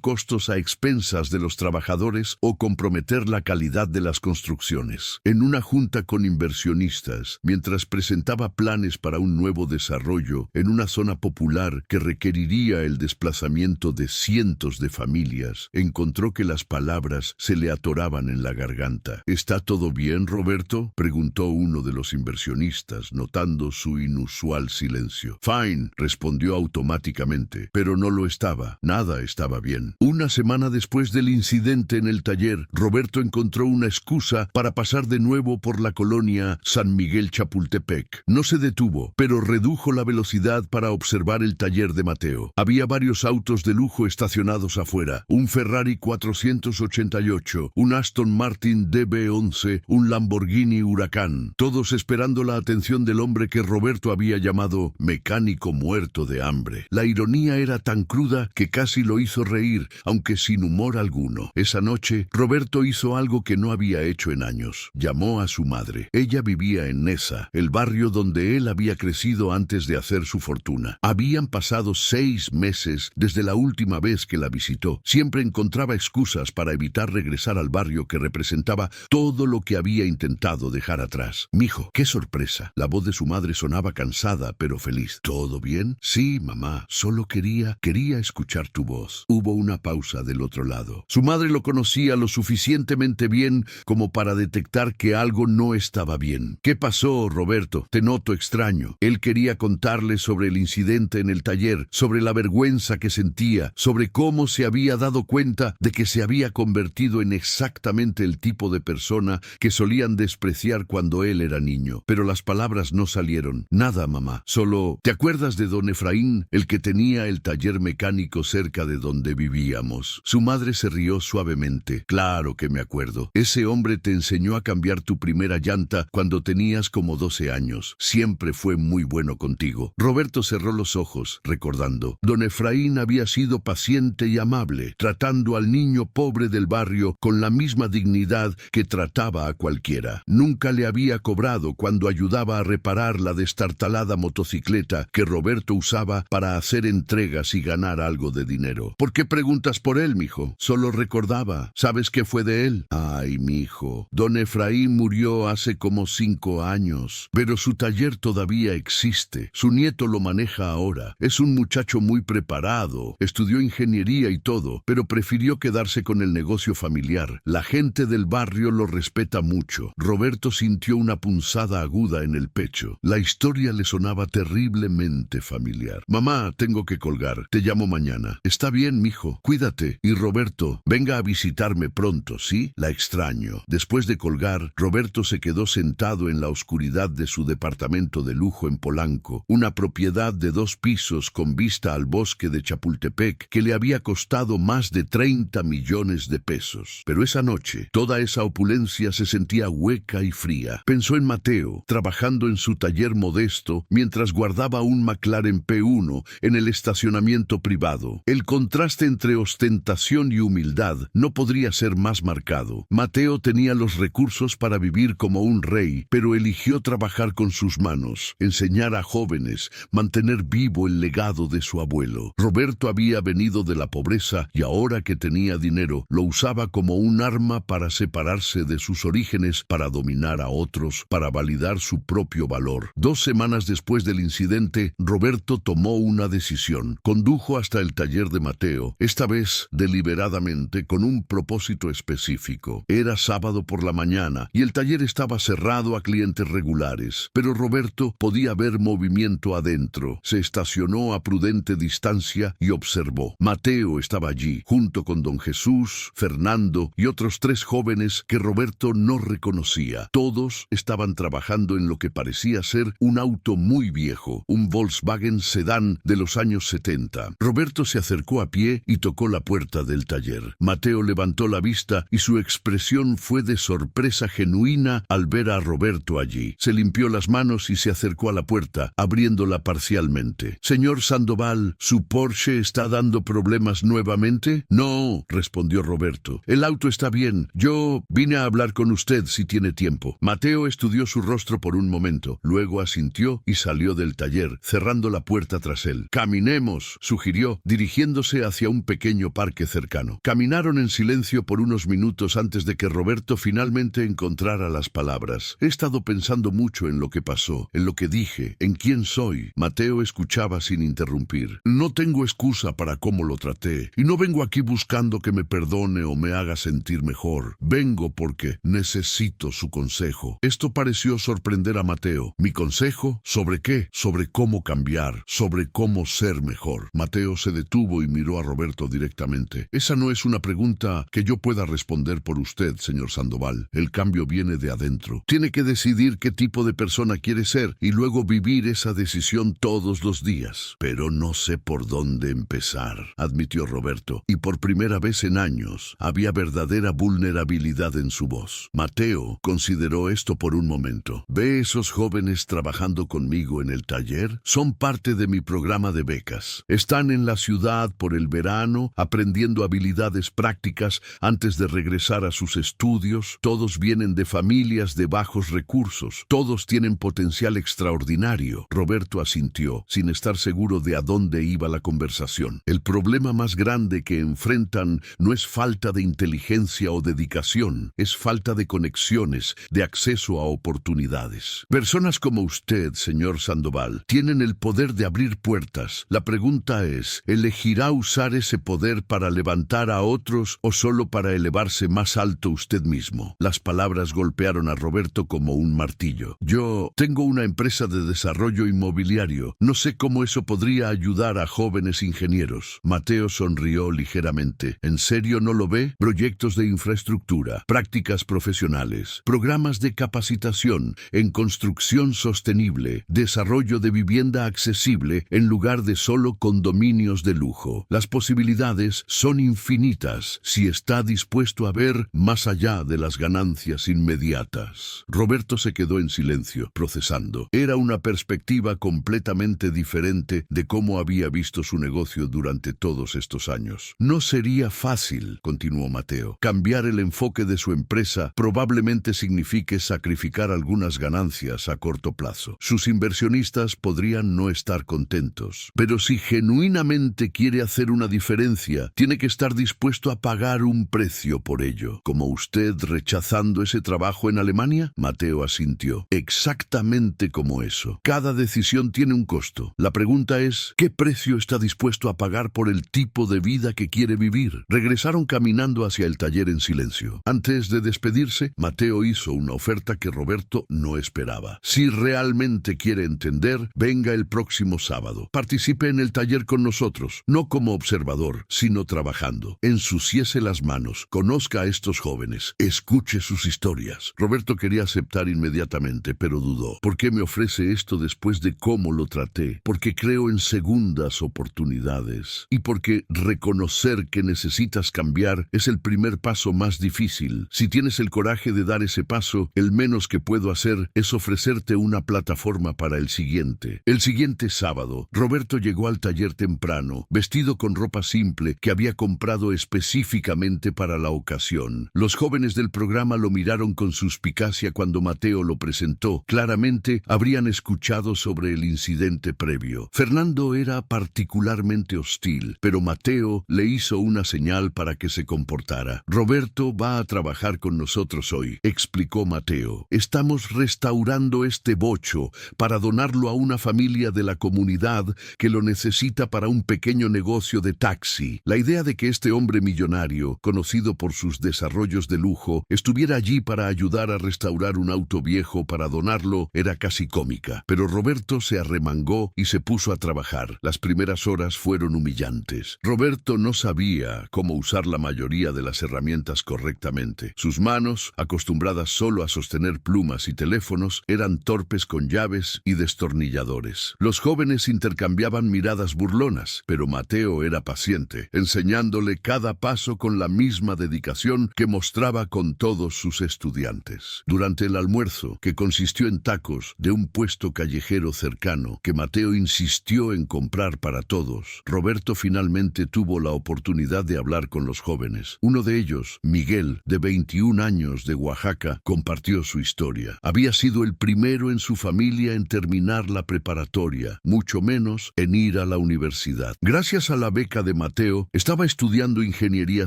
costos a expensas de los trabajadores o comprometer la calidad de las construcciones. En una junta con inversionistas, mientras presentaba planes para un nuevo desarrollo en una zona popular que requeriría el desplazamiento de cientos de familias, encontró que las palabras se le atoraban en la garganta. ¿Está todo bien, Roberto?, preguntó uno de los inversionistas, notando su inusual silencio. Fine, respondió automáticamente, pero no lo estaba. Nada estaba bien. Una semana después del incidente en el taller, Roberto encontró una excusa para pasar de nuevo por la colonia San Miguel Chapultepec. No se detuvo, pero redujo la velocidad para observar el taller de Mateo. Había varios autos de lujo estacionados afuera: un Ferrari 488, un Aston Martin DB11, un Lamborghini Huracán, todos esperando la atención del hombre que Roberto había llamado mecánico muerto de hambre. La ironía era tan cruda que casi lo hizo reír, aunque sin humor alguno. Esa noche, Roberto hizo algo que no había hecho en años. Llamó a su madre. Ella vivía en Nesa, el barrio donde él había crecido antes de hacer su fortuna. Habían pasado 6 meses desde la última vez que la visitó. Siempre encontraba excusas para evitar regresar al barrio que representaba todo lo que había intentado dejar atrás. «Mijo, qué sorpresa». La voz de su madre sonaba cansada pero feliz. «¿Todo bien?» «Sí, mamá, solo quería escuchar tu voz». Hubo una pausa del otro lado. Su madre lo conocía lo suficientemente bien como para detectar que algo no estaba bien. «¿Qué pasó, Roberto? Te noto extraño». Él quería contarle sobre el incidente en el taller, sobre la vergüenza que sentía, sobre cómo se había dado cuenta de que se había convertido en exactamente el tipo de persona que solían despreciar cuando él era niño. Pero las palabras no salieron. «Nada, mamá. Solo, ¿te acuerdas de don Efraín, el que tenía el taller mecánico cerca de donde vivíamos?» Su madre se rió suavemente. «Claro que me acuerdo. Ese hombre te enseñó a cambiar tu primera llanta cuando tenías como 12 años. Siempre fue muy bueno contigo». Roberto cerró los ojos, recordando. Don Efraín había sido paciente y amable, tratando al niño pobre del barrio con la misma dignidad que trataba a cualquiera. Nunca le había cobrado cuando ayudaba a reparar la destartalada motocicleta que Roberto usaba para hacer entregas y ganar algo de dinero. «¿Por qué preguntas por él, mijo?» «Solo recordaba. ¿Sabes qué fue de él?» «Ay, mijo, don Efraín murió hace como 5 años, pero su taller todavía existe. Su nieto lo maneja ahora. Es un muchacho muy preparado, estudió ingeniería y todo, pero prefirió quedarse con el negocio familiar. La gente del barrio lo respeta mucho». Roberto sintió una punzada aguda en el pecho. La historia le sonaba terriblemente familiar. «Mamá, tengo que colgar. Te llamo mañana». «Está bien, mijo. Cuídate. Y Roberto, venga a visitarme pronto, ¿sí? La extraño». Después de colgar, Roberto se quedó sentado en la oscuridad de su departamento de lujo en Polanco, una propiedad de 2 pisos con vista al bosque de Chapultepec que le había costado más de 30 millones de pesos. Pero esa noche, toda esa opulencia se sentía hueca y fría. Pensó en Mateo, trabajando en su taller modesto mientras guardaba un McLaren P1 en el estacionamiento privado. El contraste entre ostentación y humildad no podría ser más marcado. Mateo tenía los recursos para vivir como un rey, pero eligió trabajar con sus manos, enseñar a jóvenes, mantener vivo el legado de su abuelo. Roberto había venido de la pobreza y ahora que tenía dinero, lo usaba como un arma para separarse de sus orígenes, para dominar a otros, para validar su propio valor. 2 semanas después del incidente, Roberto tomó una decisión. Condujo hasta el taller de Mateo, esta vez deliberadamente con un propósito específico. Era sábado por la mañana y el taller estaba cerrado a clientes regulares, pero Roberto podía ver movimiento adentro. Se estacionó a prudente distancia y observó. Mateo estaba allí, junto con don Jesús, Fernando y otros 3 jóvenes que Roberto no reconocía. Todos estaban trabajando en lo que parecía ser un auto muy viejo, un Volkswagen sedán de los años 70. Roberto se acercó a pie y tocó la puerta del taller. Mateo levantó la vista y su expresión fue de sorpresa genuina al ver a Roberto allí. Se limpió las manos y se acercó a la puerta, abriéndola parcialmente. «Señor Sandoval, ¿su Porsche está dando problemas nuevamente?» «No», respondió Roberto. «El auto está bien. Yo vine a hablar con usted si tiene tiempo». Mateo estudió su rostro por un momento, luego asintió y salió del taller, cerrando la puerta tras él. «Caminemos», sugirió, dirigiéndose hacia un pequeño parque cercano. Caminaron en silencio por unos minutos antes de que Roberto finalmente encontrara las palabras. «He estado pensando mucho en lo que pasó, en lo que dije, en quién soy». Mateo escuchaba sin interrumpir. «No tengo excusa para cómo lo traté, y no vengo aquí buscando que me perdone o me haga sentir mejor. Vengo porque necesito su consejo». Esto pareció sorprender a Mateo. «¿Mi consejo? ¿Sobre qué?» «Sobre cómo cambiar, sobre cómo ser mejor». Mateo se detuvo y miró a Roberto directamente. Esa no es una pregunta que yo pueda responder por usted, señor Sandoval. El cambio viene de adentro. Tiene que decidir qué tipo de persona quiere ser y luego vivir esa decisión todos los días. Pero no sé por dónde empezar, admitió Roberto, y por primera vez en años había verdadera vulnerabilidad en su voz. Mateo consideró esto por un momento. ¿Ve esos jóvenes trabajando conmigo en el taller? Son parte de mi programa de becas. Están en la ciudad por el verano, aprendiendo habilidades prácticas antes de regresar a sus estudios. Todos vienen de familias de bajos recursos. Todos tienen potencial extraordinario. Roberto asintió, sin estar seguro de a dónde iba la conversación. El problema más grande que enfrentan no es falta de inteligencia o dedicación, es falta de conexiones, de acceso a oportunidades. Personas como usted, señor Sandoval, tienen el poder de abrir puertas. La pregunta es, ¿elegirá usar ese poder para levantar a otros o solo para elevarse más alto usted mismo? Las palabras golpearon a Roberto como un martillo. Yo tengo una empresa de desarrollo inmobiliario. No sé cómo eso podría ayudar a jóvenes ingenieros. Mateo sonrió ligeramente. ¿En serio no lo ve? Proyectos de infraestructura, prácticas profesionales, programas de capacitación en construcción sostenible, desarrollo de vivienda accesible en lugar de solo condominios de lujo. Las posibilidades son infinitas si está dispuesto a ver más allá de las ganancias inmediatas. Roberto se quedó en silencio, procesando. Era una perspectiva completamente diferente de cómo había visto su negocio durante todos estos años. No sería fácil, continuó Mateo. Cambiar el enfoque de su empresa probablemente signifique sacrificar algunas ganancias a corto plazo. Sus inversionistas podrían no estar contentos, pero si genuinamente quiere hacer una diferencia, tiene que estar dispuesto a pagar un precio por ello. ¿Como usted rechazando ese trabajo en Alemania? Mateo asintió. Exactamente como eso. Cada decisión tiene un costo. La pregunta es, ¿qué precio está dispuesto a pagar por el tipo de vida que quiere vivir? Regresaron caminando hacia el taller en silencio. Antes de despedirse, Mateo hizo una oferta que Roberto no esperaba. Si realmente quiere entender, venga el próximo sábado. Participe en el taller con nosotros, no como observador, sino trabajando. Ensuciese las manos, conozca a estos jóvenes, escuche sus historias. Roberto quería aceptar inmediatamente, pero dudó. ¿Por qué me ofrece esto después de cómo lo traté? Porque creo en segundas oportunidades y porque reconocer que necesitas cambiar es el primer paso más difícil. Si tienes el coraje de dar ese paso, el menos que puedo hacer es ofrecerte una plataforma para el siguiente. El siguiente sábado, Roberto llegó al taller temprano, vestido con ropa simple que había comprado específicamente para la ocasión. Los jóvenes del programa lo miraron con suspicacia cuando Mateo lo presentó. Claramente habrían escuchado sobre el incidente previo. Fernando era particularmente hostil, pero Mateo le hizo una señal para que se comportara. Roberto va a trabajar con nosotros hoy, explicó Mateo. Estamos restaurando este bocho para donarlo a una familia de la comunidad que lo necesita para un pequeño negocio de taxi. La idea de que este hombre millonario, conocido por sus desarrollos de lujo, estuviera allí para ayudar a restaurar un auto viejo para donarlo era casi cómica. Pero Roberto se arremangó y se puso a trabajar. Las primeras horas fueron humillantes. Roberto no sabía cómo usar la mayoría de las herramientas correctamente. Sus manos, acostumbradas solo a sostener plumas y teléfonos, eran torpes con llaves y destornilladores. Los jóvenes intercambiaban miradas burlonas, pero Mateo era paciente, enseñándole cada paso con la misma dedicación que mostraba con todos sus estudiantes. Durante el almuerzo, que consistió en tacos de un puesto callejero cercano que Mateo insistió en comprar para todos, Roberto finalmente tuvo la oportunidad de hablar con los jóvenes. Uno de ellos, Miguel, de 21 años de Oaxaca, compartió su historia. Había sido el primero en su familia en terminar la preparatoria, mucho menos en ir a la universidad. Gracias a la beca de Mateo, estaba estudiando ingeniería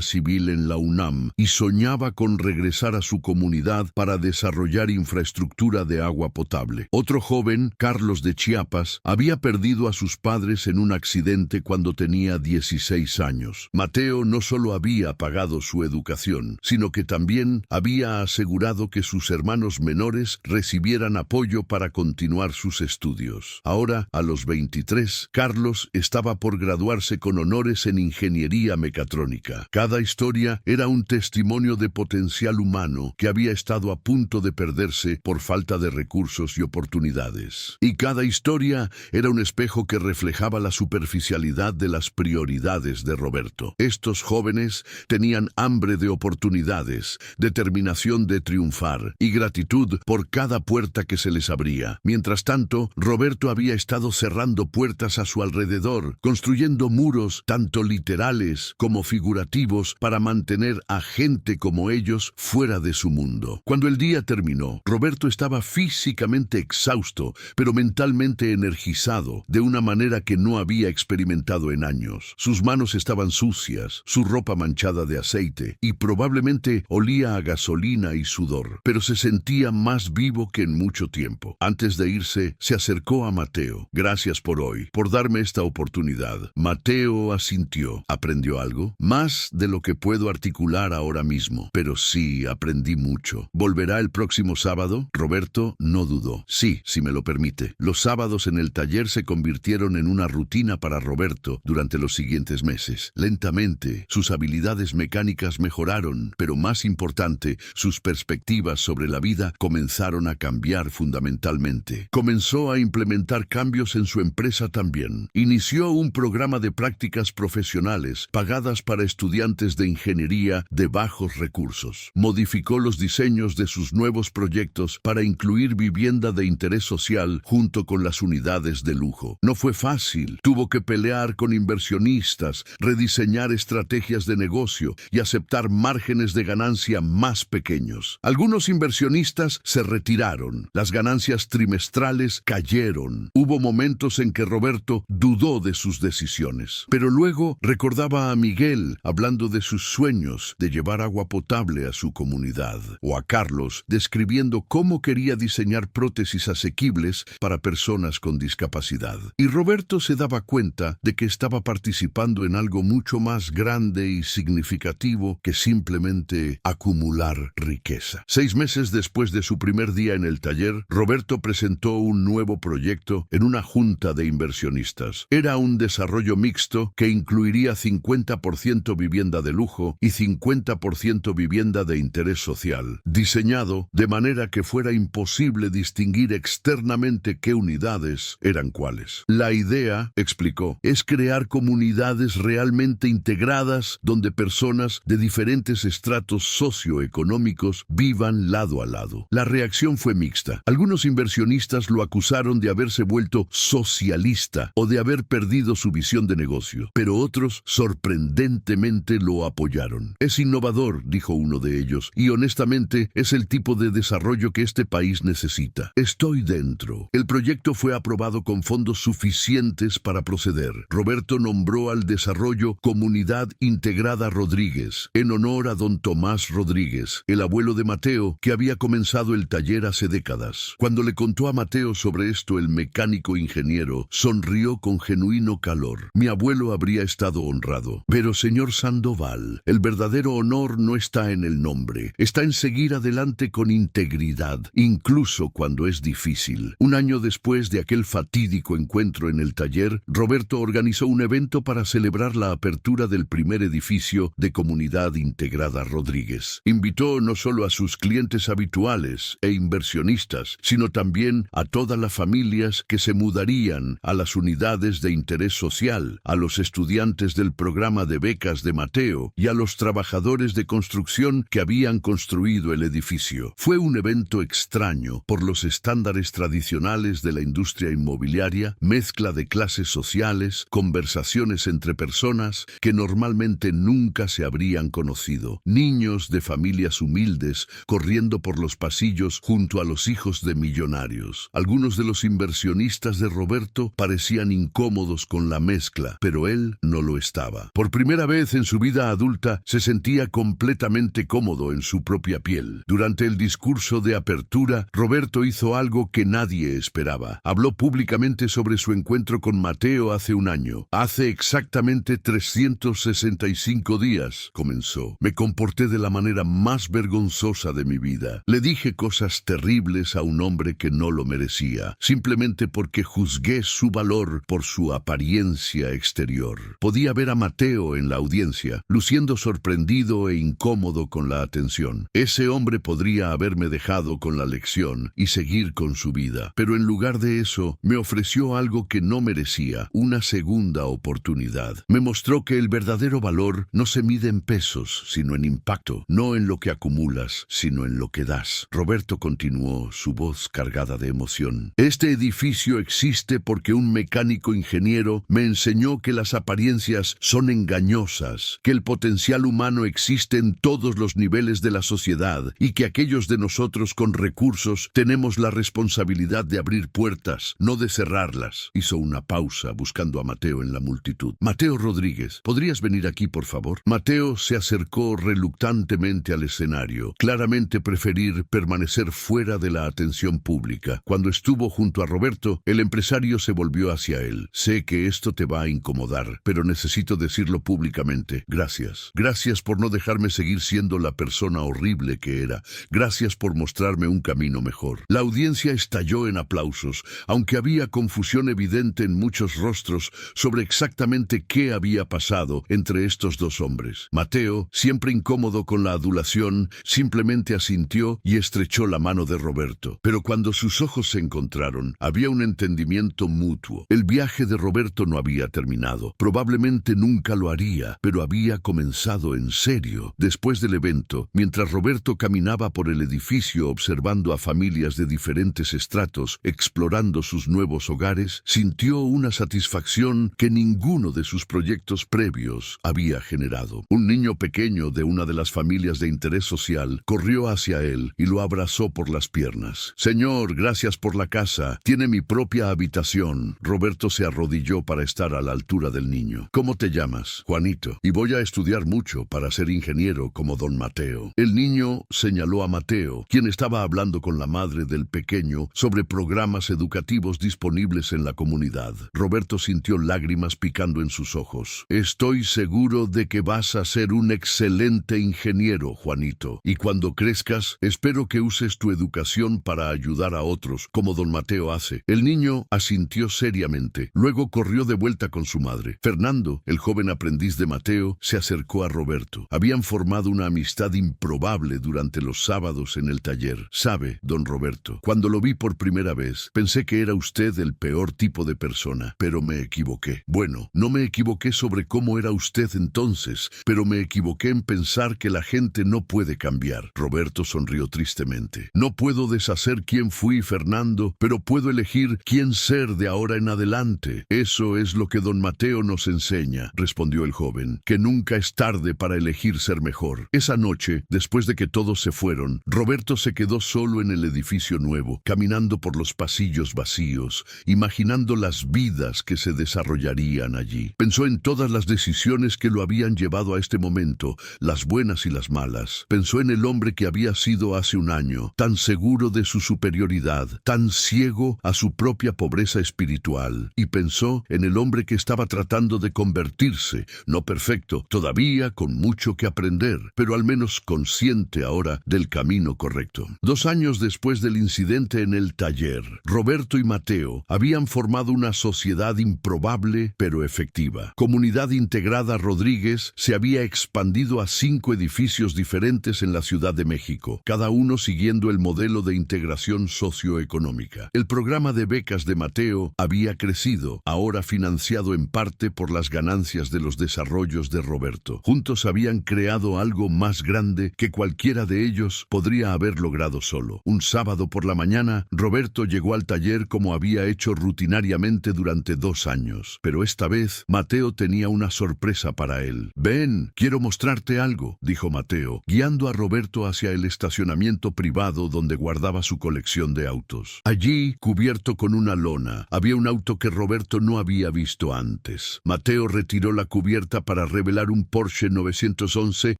civil en la UNAM y soñaba con regresar a su comunidad para desarrollar infraestructura de agua potable. Otro joven, Carlos de Chiapas, había perdido a sus padres en un accidente cuando tenía 16 años. Mateo no solo había pagado su educación, sino que también había asegurado que sus hermanos menores recibieran apoyo para continuar sus estudios. Ahora, a los 23, Carlos estaba por graduarse graduarse con honores en ingeniería mecatrónica. Cada historia era un testimonio de potencial humano que había estado a punto de perderse por falta de recursos y oportunidades. Y cada historia era un espejo que reflejaba la superficialidad de las prioridades de Roberto. Estos jóvenes tenían hambre de oportunidades, determinación de triunfar y gratitud por cada puerta que se les abría. Mientras tanto, Roberto había estado cerrando puertas a su alrededor, construyendo muros tanto literales como figurativos para mantener a gente como ellos fuera de su mundo. Cuando el día terminó, Roberto estaba físicamente exhausto, pero mentalmente energizado, de una manera que no había experimentado en años. Sus manos estaban sucias, su ropa manchada de aceite, y probablemente olía a gasolina y sudor, pero se sentía más vivo que en mucho tiempo. Antes de irse, se acercó a Mateo. Gracias por hoy, por darme esta oportunidad. Mateo asintió. ¿Aprendió algo? Más de lo que puedo articular ahora mismo, pero sí, aprendí mucho. ¿Volverá el próximo sábado? Roberto no dudó. Sí, si me lo permite. Los sábados en el taller se convirtieron en una rutina para Roberto durante los siguientes meses. Lentamente, sus habilidades mecánicas mejoraron, pero más importante, sus perspectivas sobre la vida comenzaron a cambiar fundamentalmente. Comenzó a implementar cambios en su empresa también. Inició un programa de prácticas profesionales pagadas para estudiantes de ingeniería de bajos recursos. Modificó los diseños de sus nuevos proyectos para incluir vivienda de interés social junto con las unidades de lujo. No fue fácil. Tuvo que pelear con inversionistas, rediseñar estrategias de negocio y aceptar márgenes de ganancia más pequeños. Algunos inversionistas se retiraron. Las ganancias trimestrales cayeron. Hubo momentos en que Roberto dudó de sus decisiones. Pero luego recordaba a Miguel hablando de sus sueños de llevar agua potable a su comunidad, o a Carlos describiendo cómo quería diseñar prótesis asequibles para personas con discapacidad. Y Roberto se daba cuenta de que estaba participando en algo mucho más grande y significativo que simplemente acumular riqueza. 6 meses después de su primer día en el taller, Roberto presentó un nuevo proyecto en una junta de inversionistas. Era un desarrollo mixto que incluiría 50% vivienda de lujo y 50% vivienda de interés social, diseñado de manera que fuera imposible distinguir externamente qué unidades eran cuáles. La idea, explicó, es crear comunidades realmente integradas donde personas de diferentes estratos socioeconómicos vivan lado a lado. La reacción fue mixta. Algunos inversionistas lo acusaron de haberse vuelto socialista o de haber perdido su visión de negocio, pero otros sorprendentemente lo apoyaron. Es innovador, dijo uno de ellos, y honestamente es el tipo de desarrollo que este país necesita. Estoy dentro. El proyecto fue aprobado con fondos suficientes para proceder. Roberto nombró al desarrollo Comunidad Integrada Rodríguez, en honor a don Tomás Rodríguez, el abuelo de Mateo, que había comenzado el taller hace décadas. Cuando le contó a Mateo sobre esto, el mecánico ingeniero sonrió con genuino calor. Mi abuelo habría estado honrado. Pero, señor Sandoval, el verdadero honor no está en el nombre, está en seguir adelante con integridad, incluso cuando es difícil. Un año después de aquel fatídico encuentro en el taller, Roberto organizó un evento para celebrar la apertura del primer edificio de Comunidad Integrada Rodríguez. Invitó no solo a sus clientes habituales e inversionistas, sino también a todas las familias que se mudarían a las unidades de interés social, a los estudiantes del programa de becas de Mateo y a los trabajadores de construcción que habían construido el edificio. Fue un evento extraño por los estándares tradicionales de la industria inmobiliaria, mezcla de clases sociales, conversaciones entre personas que normalmente nunca se habrían conocido, niños de familias humildes corriendo por los pasillos junto a los hijos de millonarios. Algunos de los inversionistas de Roberto parecían incómodos con la mezcla, pero él no lo estaba. Por primera vez en su vida adulta se sentía completamente cómodo en su propia piel. Durante el discurso de apertura, Roberto hizo algo que nadie esperaba. Habló públicamente sobre su encuentro con Mateo hace un año. Hace exactamente 365 días, comenzó. Me comporté de la manera más vergonzosa de mi vida. Le dije cosas terribles a un hombre que no lo merecía, simplemente porque juzgué su valor por su apariencia exterior. Podía ver a Mateo en la audiencia, luciendo sorprendido e incómodo con la atención. Ese hombre podría haberme dejado con la lección y seguir con su vida, pero en lugar de eso, me ofreció algo que no merecía, una segunda oportunidad. Me mostró que el verdadero valor no se mide en pesos, sino en impacto, no en lo que acumulas, sino en lo que das. Roberto continuó, su voz cargada de emoción. Este edificio existe porque un mecánico ingeniero me enseñó que las apariencias son engañosas, que el potencial humano existe en todos los niveles de la sociedad y que aquellos de nosotros con recursos tenemos la responsabilidad de abrir puertas, no de cerrarlas. Hizo una pausa buscando a Mateo en la multitud. Mateo Rodríguez, ¿podrías venir aquí, por favor? Mateo se acercó reluctantemente al escenario, claramente preferir permanecer fuera de la atención pública. Cuando estuvo junto a Roberto, el empresario se volvió hacia él. Sé que esto te va a incomodar, pero necesito decirlo públicamente. Gracias. Gracias por no dejarme seguir siendo la persona horrible que era. Gracias por mostrarme un camino mejor. La audiencia estalló en aplausos, aunque había confusión evidente en muchos rostros sobre exactamente qué había pasado entre estos dos hombres. Mateo, siempre incómodo con la adulación, simplemente asintió y estrechó la mano de Roberto. Pero cuando sus ojos se encontraron, había un entendimiento mutuo. El viaje de Roberto no había terminado. Probablemente nunca lo haría, pero había comenzado en serio. Después del evento, mientras Roberto caminaba por el edificio observando a familias de diferentes estratos, explorando sus nuevos hogares, sintió una satisfacción que ninguno de sus proyectos previos había generado. Un niño pequeño de una de las familias de interés social corrió hacia él y lo abrazó por las piernas. Señor, gracias por la casa. Tiene mi propia habitación. Roberto se arrodilló para estar a la altura del niño. ¿Cómo te llamas? Juanito. Y voy a estudiar mucho para ser ingeniero como don Mateo. El niño señaló a Mateo, quien estaba hablando con la madre del pequeño sobre programas educativos disponibles en la comunidad. Roberto sintió lágrimas picando en sus ojos. Estoy seguro de que vas a ser un excelente ingeniero, Juanito. Y cuando crezcas, espero que uses tu educación para ayudar a otros, como don Mateo hace. El niño asintió seriamente. Luego corrió de vuelta con su madre. Fernando, el joven aprendiz de Mateo, se acercó a Roberto. Habían formado una amistad improbable durante los sábados en el taller. Sabe, don Roberto, cuando lo vi por primera vez, pensé que era usted el peor tipo de persona, pero me equivoqué. Bueno, no me equivoqué sobre cómo era usted entonces, pero me equivoqué en pensar que la gente no puede cambiar. Roberto sonrió tristemente. No puedo deshacer quién fui, Fernando, pero puedo elegir quién ser de ahora en adelante. Eso es lo que don Mateo nos enseña, respondió el joven, que nunca es tarde para elegir ser mejor. Esa noche, después de que todos se fueron, Roberto se quedó solo en el edificio nuevo, caminando por los pasillos vacíos, imaginando las vidas que se desarrollarían allí. Pensó en todas las decisiones que lo habían llevado a este momento, las buenas y las malas. Pensó en el hombre que había sido hace un año, tan seguro de su superioridad, tan ciego a su propia pobreza espiritual. Y pensó en el hombre que estaba tratando de convertirse, no perfecto, todavía con mucho que aprender, pero al menos consciente ahora del camino correcto. 2 años después del incidente en el taller, Roberto y Mateo habían formado una sociedad improbable pero efectiva. Comunidad Integrada Rodríguez se había expandido a 5 edificios diferentes en la Ciudad de México, cada uno siguiendo el modelo de integración socioeconómica. El programa de becas de Mateo había crecido, ahora financiado en parte por las ganancias de los desarrollos de Roberto. Juntos habían creado algo más grande que cualquiera de ellos podría haber logrado solo. Un sábado por la mañana, Roberto llegó al taller como había hecho rutinariamente durante 2 años, pero esta vez Mateo tenía una sorpresa para él. «Ven, quiero mostrarte algo», dijo Mateo, guiando a Roberto hacia el estacionamiento privado donde guardaba su colección de autos. Allí, cubierto con una lona, había un auto que Roberto no había visto antes. Mateo retiró la cubierta para revelar un Porsche 911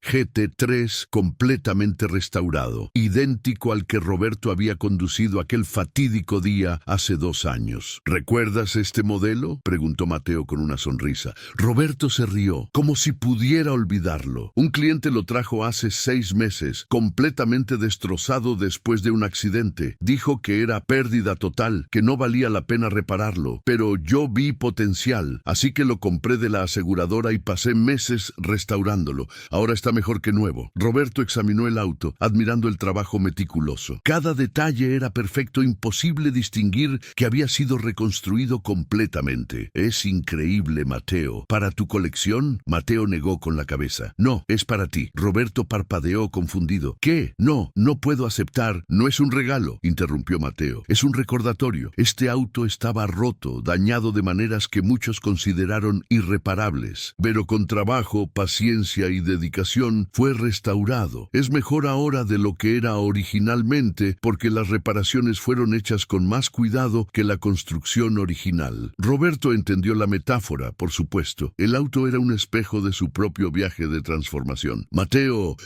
GT3 completamente restaurado, idéntico al que Roberto había conducido aquel fatídico día hace 2 años. «¿Recuerdas este modelo?», preguntó Mateo con una sonrisa. Roberto se rió, como si pudiera olvidarlo. Un cliente lo trajo hace 6 meses, completamente destrozado después de un accidente. Dijo que era pérdida total, que no valía la pena repararlo, pero yo vi potencial. mal, así que lo compré de la aseguradora y pasé meses restaurándolo. Ahora está mejor que nuevo. Roberto examinó el auto, admirando el trabajo meticuloso. Cada detalle era perfecto, imposible distinguir que había sido reconstruido completamente. Es increíble, Mateo. ¿Para tu colección? Mateo negó con la cabeza. No, es para ti. Roberto parpadeó confundido. ¿Qué? No, no puedo aceptar. No es un regalo, interrumpió Mateo. Es un recordatorio. Este auto estaba roto, dañado de maneras que muchos consideraron irreparables. Pero con trabajo, paciencia y dedicación fue restaurado. Es mejor ahora de lo que era originalmente porque las reparaciones fueron hechas con más cuidado que la construcción original. Roberto entendió la metáfora, por supuesto. El auto era un espejo de su propio viaje de transformación. Mateo,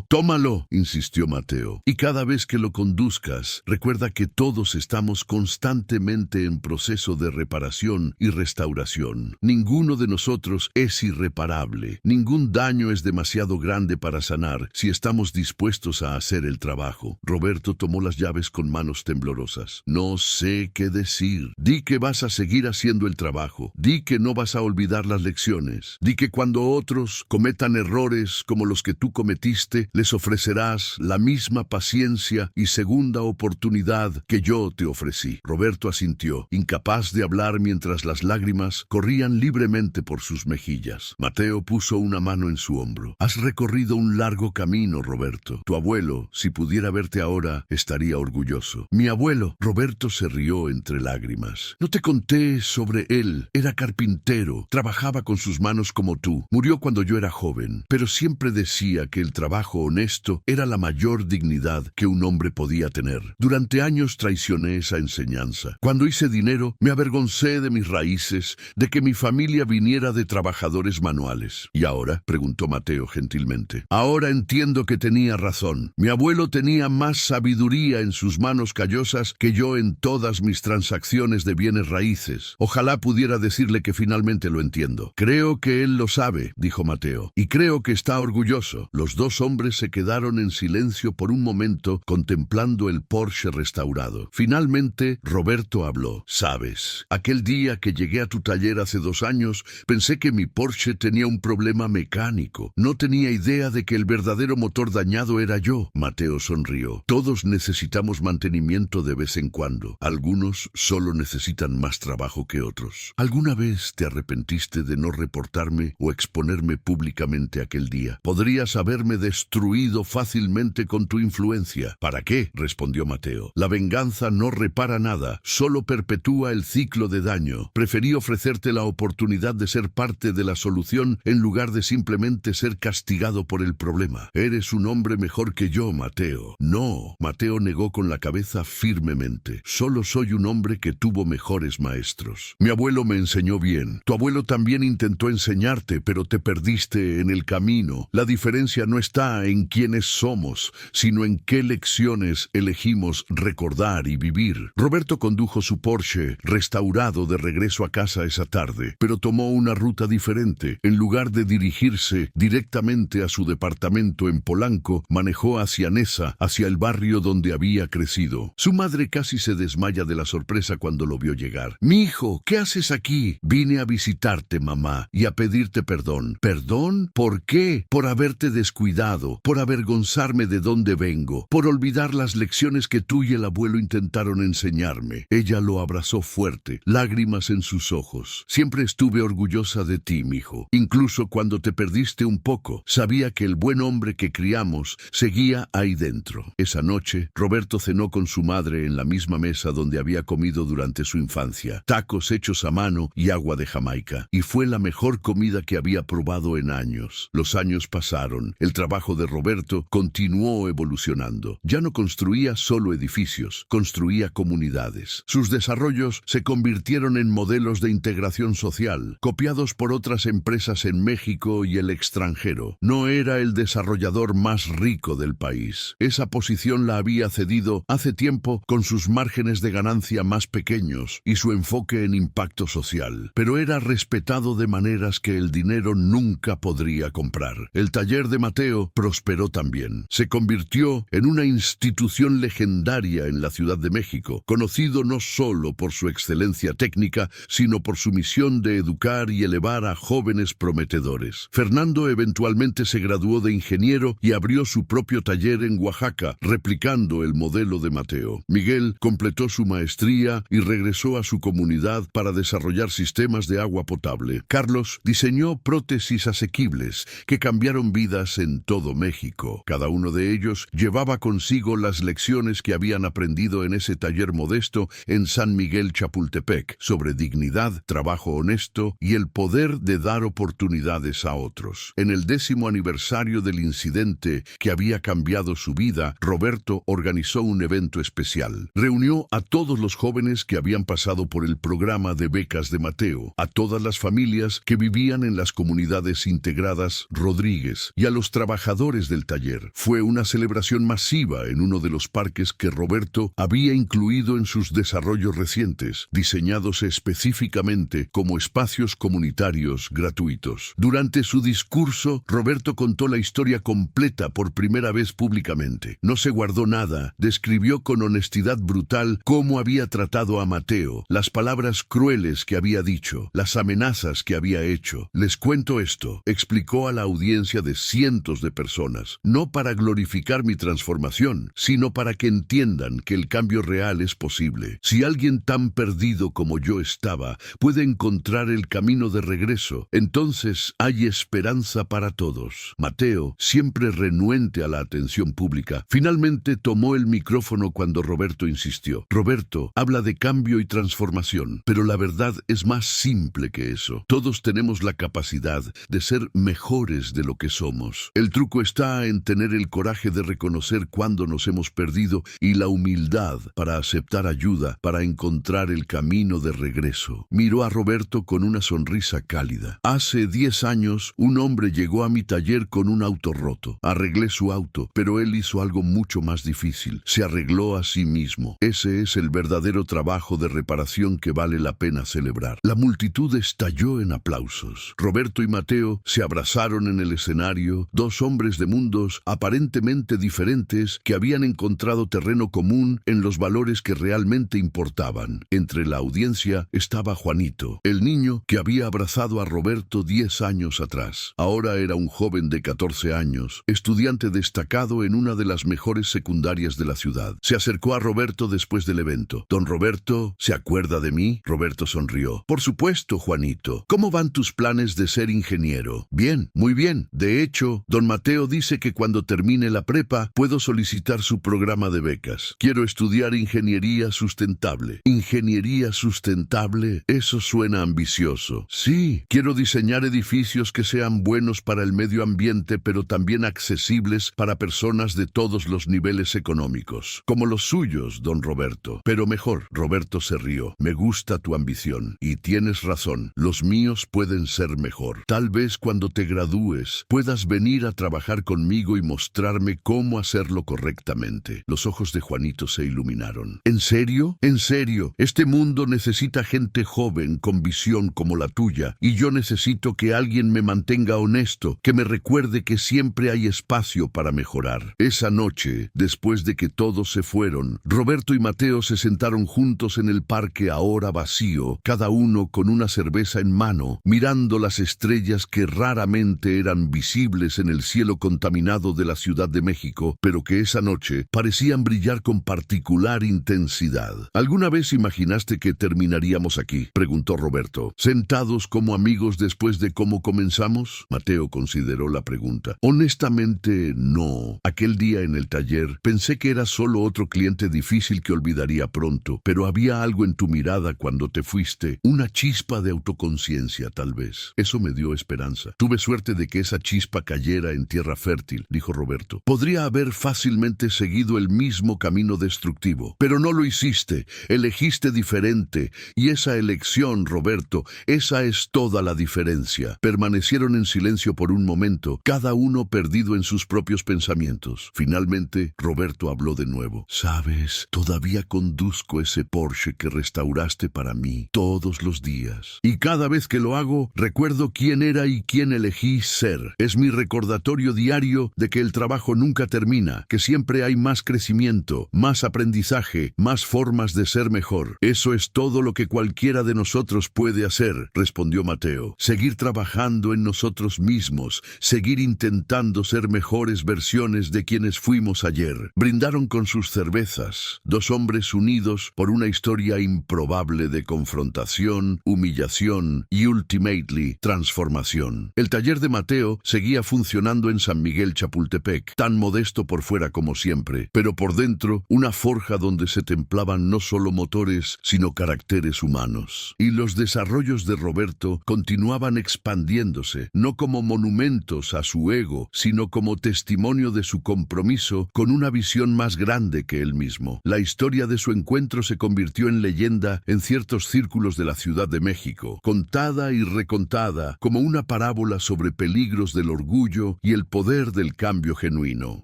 tómalo, insistió Mateo. Y cada vez que lo conduzcas, recuerda que todos estamos constantemente en proceso de reparación y restauración. Ninguno de nosotros es irreparable. Ningún daño es demasiado grande para sanar si estamos dispuestos a hacer el trabajo. Roberto tomó las llaves con manos temblorosas. No sé qué decir. Di que vas a seguir haciendo el trabajo. Di que no vas a olvidar las lecciones. Di que cuando otros cometan errores como los que tú cometiste, les ofrecerás la misma paciencia y segunda oportunidad que yo te ofrecí. Roberto asintió, incapaz de hablar mientras las lágrimas corrían libremente por sus mejillas. Mateo puso una mano en su hombro. Has recorrido un largo camino, Roberto. Tu abuelo, si pudiera verte ahora, estaría orgulloso. Mi abuelo. Roberto se rió entre lágrimas. No te conté sobre él. Era carpintero. Trabajaba con sus manos como tú. Murió cuando yo era joven, pero siempre decía que el trabajo honesto era la mayor dignidad que un hombre podía tener. Durante años traicioné esa enseñanza. Cuando hice dinero, me avergoncé de mis raíces, de que mi familia viniera de trabajadores manuales. ¿Y ahora? Preguntó Mateo gentilmente. Ahora entiendo que tenía razón. Mi abuelo tenía más sabiduría en sus manos callosas que yo en todas mis transacciones de bienes raíces. Ojalá pudiera decirle que finalmente lo entiendo. Creo que él lo sabe, dijo Mateo, y creo que está orgulloso. Los dos hombres se quedaron en silencio por un momento contemplando el Porsche restaurado. Finalmente, Roberto habló. Sabes, aquel día que llegué a tu taller hace 2 años, pensé que mi Porsche tenía un problema mecánico. No tenía idea de que el verdadero motor dañado era yo. Mateo sonrió. Todos necesitamos mantenimiento de vez en cuando. Algunos solo necesitan más trabajo que otros. ¿Alguna vez te arrepentiste de no reportarme o exponerme públicamente aquel día? Podrías haberme destruido fácilmente con tu influencia. ¿Para qué?, respondió Mateo. La venganza no repara nada, solo perpetúa el ciclo de daño. Preferí ofrecerte la oportunidad de ser parte de la solución en lugar de simplemente ser castigado por el problema. Eres un hombre mejor que yo, Mateo. No, Mateo negó con la cabeza firmemente. Solo soy un hombre que tuvo mejores maestros. Mi abuelo me enseñó bien. Tu abuelo también intentó enseñarte, pero te perdiste en el camino. La diferencia no está en quiénes somos, sino en qué lecciones elegimos recordar y vivir. Roberto condujo su Porsche restaurado de regreso a casa esa tarde, pero tomó una ruta diferente. En lugar de dirigirse directamente a su departamento en Polanco, manejó hacia Nesa, hacia el barrio donde había crecido. Su madre casi se desmaya de la sorpresa cuando lo vio llegar. «Mi hijo, ¿qué haces aquí?» «Vine a visitarte, mamá, y a pedirte perdón». «¿Perdón? ¿Por qué?» «Por haberte descuidado, por avergonzarme de dónde vengo, por olvidar las lecciones que tú y el abuelo intentaron enseñarme». Ella lo abrazó fuerte, lágrimas en sus ojos. «Siempre estuve orgullosa de ti, mijo. Incluso cuando te perdiste un poco, sabía que el buen hombre que criamos seguía ahí dentro». Esa noche, Roberto cenó con su madre en la misma mesa donde había comido durante su infancia. Tacos hechos a mano y agua de Jamaica. Y fue la mejor comida que había probado en años. Los años pasaron. El trabajo de Roberto continuó evolucionando. Ya no construía solo edificios, construía comunidades. Sus desarrollos se convirtieron en modelos de integración social, copiados por otras empresas en México y el extranjero. No era el desarrollador más rico del país. Esa posición la había cedido hace tiempo con sus márgenes de ganancia más pequeños y su enfoque en impacto social. Pero era respetado de maneras que el dinero nunca podría comprar. El taller de Mateo prosperó también. Se convirtió en una institución legendaria en la Ciudad de México, conocido no solo por su excelencia técnica, sino por su misión de educar y elevar a jóvenes prometedores. Fernando eventualmente se graduó de ingeniero y abrió su propio taller en Oaxaca, replicando el modelo de Mateo. Miguel completó su maestría y regresó a su comunidad para desarrollar sistemas de agua potable. Carlos diseñó prótesis asequibles que cambiaron vidas en todo México. Cada uno de ellos llevaba consigo las lecciones que habían aprendido en ese taller modesto en San Miguel Chapultepec, sobre dignidad, trabajo honesto y el poder de dar oportunidades a otros. En el 10º aniversario del incidente que había cambiado su vida, Roberto organizó un evento especial. Reunió a todos los jóvenes que habían pasado por el programa de becas de Mateo, a todas las familias que vivían en las comunidades integradas Rodríguez y a los trabajadores del taller. Fue una celebración masiva en uno de los parques que Roberto había incluido en sus desarrollos recientes, diseñados específicamente como espacios comunitarios gratuitos. Durante su discurso, Roberto contó la historia completa por primera vez públicamente. No se guardó nada, describió con honestidad brutal cómo había tratado a Mateo, las palabras crueles que había dicho, las amenazas que había hecho. Les cuento esto, explicó a la audiencia de cientos de personas, no para glorificar mi transformación, sino para que entiendan que el cambio real es posible. Si alguien tan perdido como yo estaba puede encontrar el camino de regreso, entonces hay esperanza para todos. Mateo, siempre renuente a la atención pública, finalmente tomó el micrófono cuando Roberto insistió. Roberto habla de cambio y transformación, pero la verdad es más simple que eso. Todos tenemos la capacidad de ser mejores de lo que somos. El truco está en tener el coraje de reconocer cuándo nos hemos perdido y la humildad para aceptar ayuda, para encontrar el camino de regreso. Miró a Roberto con una sonrisa cálida. Hace 10 años, un hombre llegó a mi taller con un auto roto. Arreglé su auto, pero él hizo algo mucho más difícil. Se arregló a sí mismo. Ese es el verdadero trabajo de reparación que vale la pena celebrar. La multitud estalló en aplausos. Roberto y Mateo se abrazaron en el escenario, dos hombres de mundos aparentemente diferentes que habían encontrado terreno común en los valores que realmente importaban. Entre la audiencia estaba Juanito, el niño que había abrazado a Roberto 10 años atrás. Ahora era un joven de 14 años, estudiante destacado en una de las mejores secundarias de la ciudad. Se acercó a Roberto después del evento. «Don Roberto, ¿se acuerda de mí?». Roberto sonrió. «Por supuesto, Juanito. ¿Cómo van tus planes de ser ingeniero?». «Bien, muy bien. De hecho, don Mateo dice que cuando termine la prepa puedo solicitar su programa de becas. Quiero estudiar ingeniería sustentable». «¿Ingeniería sustentable? Eso suena ambicioso». «Sí, quiero diseñar edificios que sean buenos para el medio ambiente, pero también accesibles para personas de todos los niveles económicos. Como los suyos, don Roberto. Pero mejor». Roberto se rió. «Me gusta tu ambición. Y tienes razón. Los míos pueden ser mejor. Tal vez cuando te gradúes puedas venir a trabajar conmigo y mostrarme cómo hacerlo correctamente». Los ojos de Juanito se iluminaron. «¿En serio? En serio. Este mundo necesita gente joven con visión como la tuya, y yo necesito que alguien me mantenga honesto, que me recuerde que siempre hay espacio para mejorar». Esa noche, después de que todos se fueron, Roberto y Mateo se sentaron juntos en el parque ahora vacío, cada uno con una cerveza en mano, mirando las estrellas que raramente eran visibles en el cielo contaminado de la Ciudad de México, pero que esa noche parecían brillar con particular intensidad. «¿Alguna vez imaginaste que terminaríamos aquí?», preguntó Roberto. «¿Sentados como amigos después de cómo comenzamos?». Mateo consideró la pregunta. «Honestamente, no. Aquel día en el taller pensé que era solo otro cliente difícil que olvidaría pronto, pero había algo en tu mirada cuando te fuiste, una chispa de autoconciencia tal vez. Eso me dio esperanza. Tuve suerte de que esa chispa cayera en tierra fértil», dijo Roberto. «Podría haber fácilmente seguido el mismo camino destructivo, pero no lo hiciste. Elegiste diferente, y esa elección, Roberto, esa es toda la diferencia». Permanecieron en silencio por un momento, cada uno perdido en sus propios pensamientos. Finalmente, Roberto habló de nuevo. «Sabes, todavía conduzco ese Porsche que restauraste para mí todos los días. Y cada vez que lo hago, recuerdo quién era y quién elegí ser. Es mi recordatorio diario de que el trabajo nunca termina, que siempre hay más crecimiento, más aprendizaje, más formas de ser mejor. Eso es todo lo que cualquiera de nosotros puede hacer, respondió Mateo. Seguir trabajando en nosotros mismos, seguir intentando ser mejores versiones de quienes fuimos ayer. Brindaron con sus cervezas, dos hombres unidos por una historia improbable de confrontación, humillación y, ultimately, transformación. El taller de Mateo seguía funcionando en San Miguel Chapultepec, tan modesto por fuera como siempre, pero por dentro una forja donde se templaban no solo motores, sino caracteres humanos. Y los desarrollos de Roberto continuaban expandiéndose, no como monumentos a su ego, sino como testimonio de su compromiso con una visión más grande que él mismo. La historia de su encuentro se convirtió en leyenda en ciertos círculos de la Ciudad de México, contada y recontada como una parábola sobre peligros del orgullo y el poder del cambio genuino.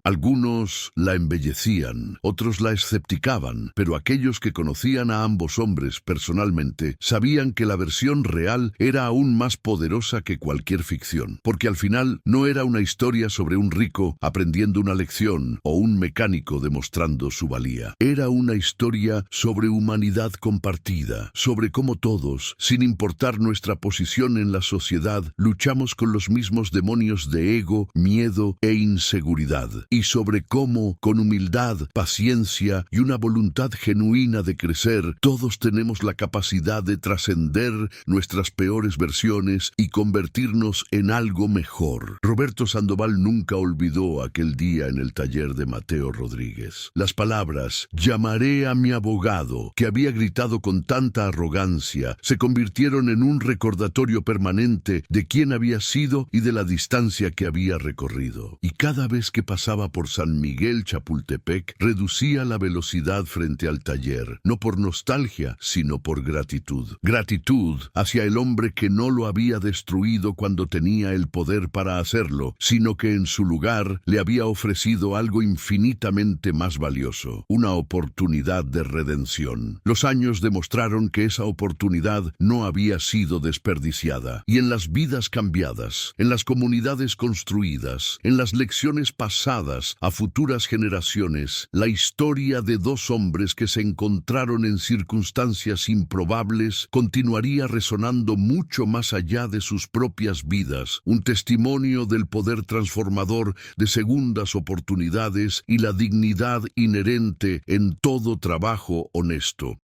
Algunos la embellecían, otros la escepticaban, pero aquellos que conocían a ambos hombres personalmente sabían que la versión real era aún más poderosa que cualquier ficción, porque al final no era una historia sobre un rico aprendiendo una lección o un mecánico demostrando su valía. Era una historia sobre humanidad compartida, sobre cómo todos, sin importar nuestra posición en la sociedad, luchamos con los mismos demonios de ego, miedo e inseguridad, y sobre cómo, con humildad, paciencia y una voluntad genuina de crecer, todos tenemos la capacidad de trascender nuestras peores versiones y convertirnos en algo mejor. Roberto Sandoval nunca olvidó aquel día en el taller de Mateo Rodríguez. Las palabras "llamaré a mi abogado", que había gritado con tanta arrogancia, se convirtieron en un recordatorio permanente de quién había sido y de la distancia que había recorrido. Y cada vez que pasaba por San Miguel Chapultepec, reducía la velocidad frente al taller, no por nostalgia, sino por gratitud. Gratitud hacia el hombre que no lo había destruido cuando tenía el poder para hacerlo, sino que en su lugar le había ofrecido algo infinitamente más valioso, una oportunidad de redención. Los años demostraron que esa oportunidad no había sido desperdiciada, y en las vidas cambiadas, en las comunidades construidas, en las lecciones pasadas a futuras generaciones, la historia de dos hombres que se encontraron en circunstancias improbables continuaría resonando mucho más allá de sus propias vidas, un testimonio del poder transformador de segundas oportunidades y la dignidad inherente en todo trabajo honesto.